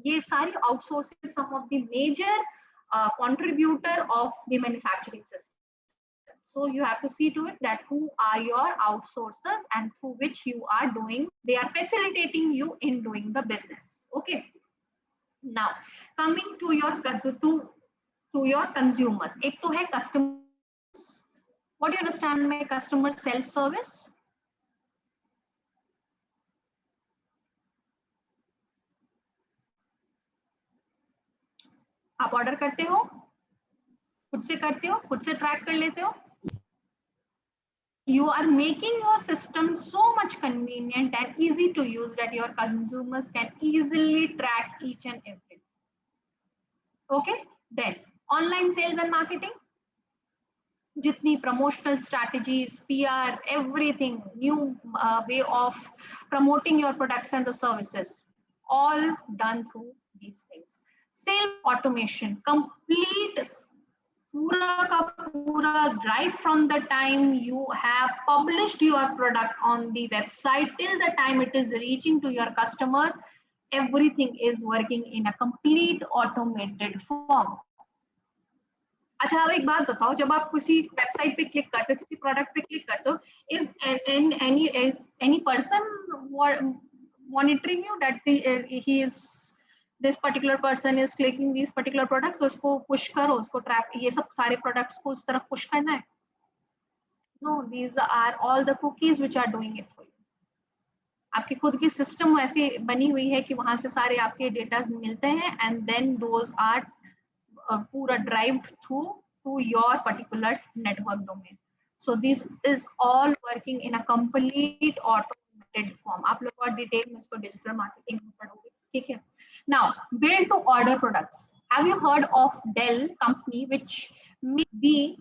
ये सारी outsourcing is some of the major contributor of the manufacturing system. So you have to see to it that who are your outsourcers and through which you are doing, they are facilitating you in doing the business. Okay. Now coming to your consumers. एक तो है customers. What do you understand by customer self-service? आप order करते हो, खुद से करते हो, खुद से ट्रैक कर लेते हो. You are making your system so much convenient and easy to use that your consumers can easily track each and everything. Okay, then online sales and marketing. Jitni promotional strategies, PR, everything, new way of promoting your products and the services, all done through these things. Sales automation, complete right from the time you have published your product on the website till the time it is reaching to your customers, everything is working in a complete automated form. अच्छा, अब एक बात बताओ, जब आप किसी website पे click करते हो, किसी प्रोडक्ट पे क्लिक करते हो, is any person monitoring you that he is this particular person is clicking these particular products, तो उसको push करो, उसको track, ये सब सारे products को उस तरफ push करना है? No, these are all the cookies which are doing it for you. आपकी खुद की सिस्टम ऐसी बनी हुई है कि वहां से सारे आपके डेटा मिलते हैं and then those are पूरा derived through to your particular network domain. So this is all working in a complete automated form. आप लोग और डिटेल में इसको डिजिटल मार्केटिंग में पढ़ोगे, ठीक है? Now, build to order products. Have you heard of Dell company which make the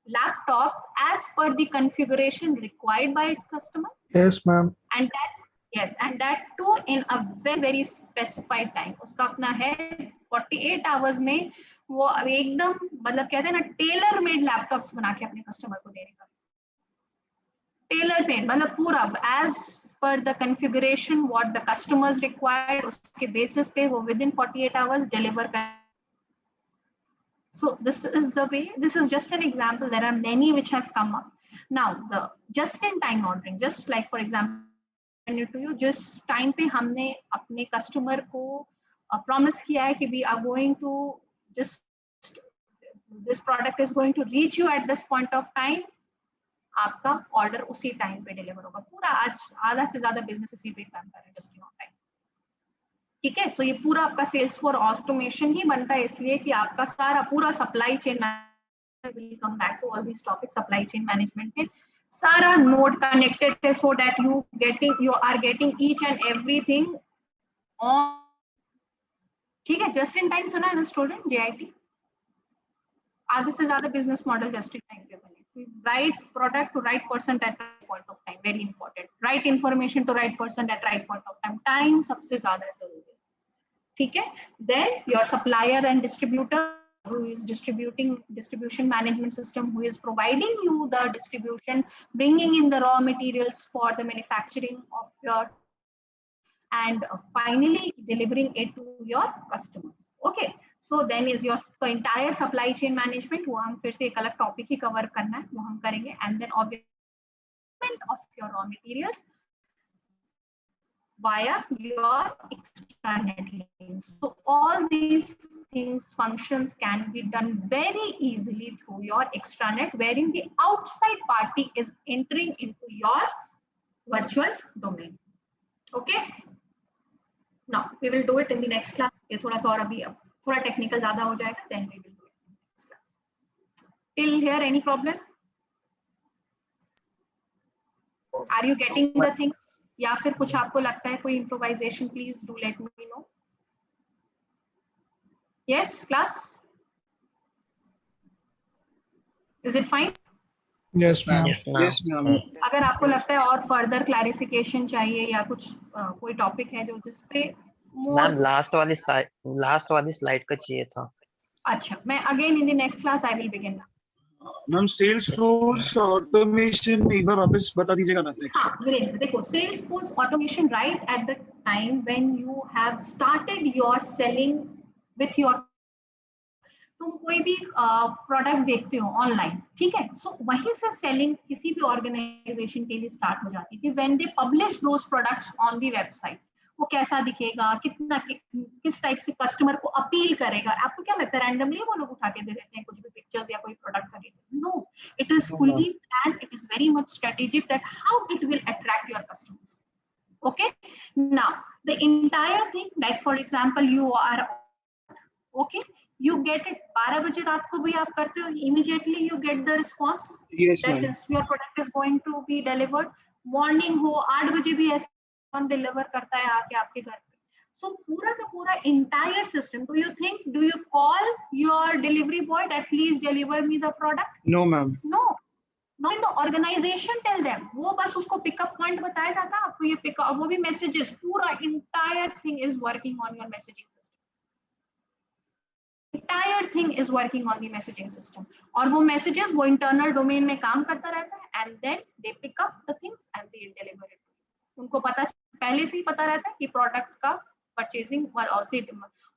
laptops as per the configuration required by its customer? Yes, ma'am. And that, yes, and that too in a very very specified time. उसका अपना है 48 hours में वो एकदम मतलब कहते हैं ना टेलर मेड लैपटॉप्स बना के अपने कस्टमर को देने का, टेलर मेड मतलब पूरा as per the configuration what the customers required, उसके बेसिस पे वो विद इन 48 आवर्स डिलीवर कर. So this is the way, this is just an example, there are many which has come up. Now the just in time ordering, just like for example to you, जिस time पे हमने अपने customer को promise किया है कि we are going to just this product is going to reach you at this point of time, आपका order उसी टाइम पे डिलीवर होगा. पूरा आज आधा से ज्यादा बिजनेस इसी पे काम कर रहे हैं, जस्ट इन टाइम. ठीक है, सो ये पूरा आपका सेल्स फॉर ऑटोमेशन ही बनता है, इसलिए कि आपका सारा पूरा supply chain management, will come back to all this topic, supply chain management में सारा नोड कनेक्टेड है so that you are getting each and everything on. ठीक है, जस्ट इन टाइम सुना है ना स्टूडेंट, JIT आधे से ज्यादा business model just in time पे बने. Right product to right person at right point of time, very important. Right information to right person at right point of time, time सबसे ज्यादा जरूरी है. ठीक है, then your supplier and distributor who is distribution management system, who is providing you the distribution, bringing in the raw materials for the manufacturing of your, and finally delivering it to your customers. Okay, so then is your entire supply chain management, वो हम फिर से एक अलग topic ही cover करना है, वो हम करेंगे. And then obviously of your raw materials via your extranet links. So all these things, functions can be done very easily through your extranet, wherein the outside party is entering into your virtual domain. Okay, now we will do it in the next class. ये थोड़ा सा और अभी थोड़ा technical ज्यादा हो जाएगा, then we will do it in the next class. Till here, any problem? Are you getting the things? या फिर कुछ आपको लगता है कोई improvisation, please do let me know. Yes, class? Is it fine? Yes, ma'am. Yes, ma'am. अगर आपको लगता है और फर्दर क्लैरिफिकेशन चाहिए या कुछ कोई टॉपिक है जो जिसपे मैम लास्ट वाली स्लाइड का चाहिए था. अच्छा, मैं again in the next class I will begin. Ma'am Salesforce automation एक बार वापस बता दीजिएगा ना. वीरेंद्र देखो, Salesforce automation right at the time when you have started your selling with your, तुम कोई भी प्रोडक्ट देखते हो ऑनलाइन, ठीक है, सो वहीं से सेलिंग किसी भी ऑर्गेनाइजेशन के लिए स्टार्ट हो जाती थी. When they publish those products on the website, वो कैसा दिखेगा, कितना किस टाइप से कस्टमर को अपील करेगा, आपको क्या लगता है रैंडमली वो लोग उठा के दे देते हैं कुछ भी पिक्चर्स या कोई प्रोडक्ट खरीदे? No, it is fully planned, it is very much strategic that how it will attract your customers. Okay, now the entire thing, like for example you are okay, you get it 12 बजे रात को भी आप करते हो, immediately you get the response. Yes, that ma'am. is your product is going to be delivered. Morning हो 8 बजे भी ऐसे डिलीवर करता है आके आपके घर पे. So पूरा का पूरा entire system, do you call your delivery boy that please deliver me the product? No, ma'am. No, not in the organization tell them. वो बस उसको पिकअप पॉइंट बताया जाता है आपको, ये पिकअप, वो भी मैसेजेस, पूरा entire thing is working on your messaging system. Entire thing is working on the messaging system. और वो messages वो internal domain में काम करता रहता है, and then they pick up the things and they deliver it. उनको पता पहले से ही पता रहता है कि प्रोडक्ट का purchasing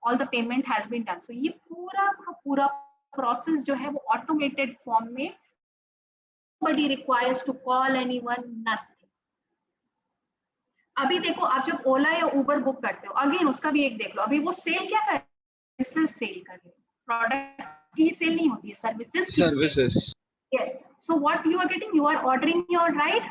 all the payment has been done. So ये पूरा का पूरा प्रोसेस जो है वो ऑटोमेटेड फॉर्म में nobody requires to call anyone, nothing. अभी देखो आप जब ओला या उबर बुक करते हो, अगेन उसका भी एक देख लो, अभी वो सेल क्या कर रहे हैं, सर्विसेज सेल कर रहे हैं, प्रोडक्ट की सेल नहीं होती है, services. Yes, so what you are getting, you are ordering your ride.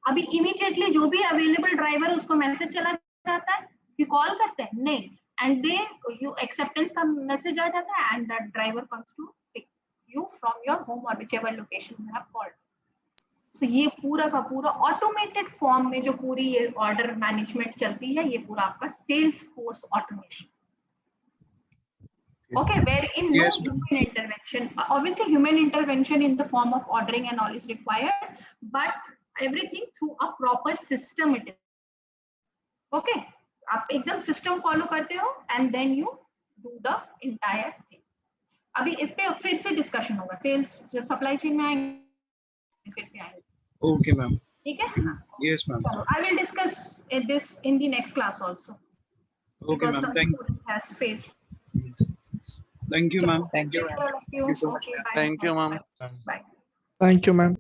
अभी इमीडिएटली जो भी अवेलेबल ड्राइवर उसको मैसेज चला जाता है कि कॉल करते हैं, नहीं, एंड दे यू एक्सेप्टेंस का मैसेज आ जाता है and that driver comes to pick you from your home और whichever location you have called. So ये पूरा का पूरा ऑटोमेटेड फॉर्म में जो पूरी ये ऑर्डर मैनेजमेंट चलती है, ये पूरा आपका sales force automation. Okay, wherein no human intervention, obviously human intervention in the form of ordering and all is required, but everything through a proper system it is. Okay, आप एकदम system follow करते हो and then you do the entire thing. अभी इस पे फिर से discussion होगा, सेल्स जब सप्लाई चेन में आएंगे फिर से आएंगे। Okay, ma'am. ठीक है? Yes, ma'am. So I will discuss this in the next class also. Okay, Because ma'am. some student has faced. Thank you, ma'am. Thank you so much. Thank you, ma'am. Bye. Thank you, ma'am.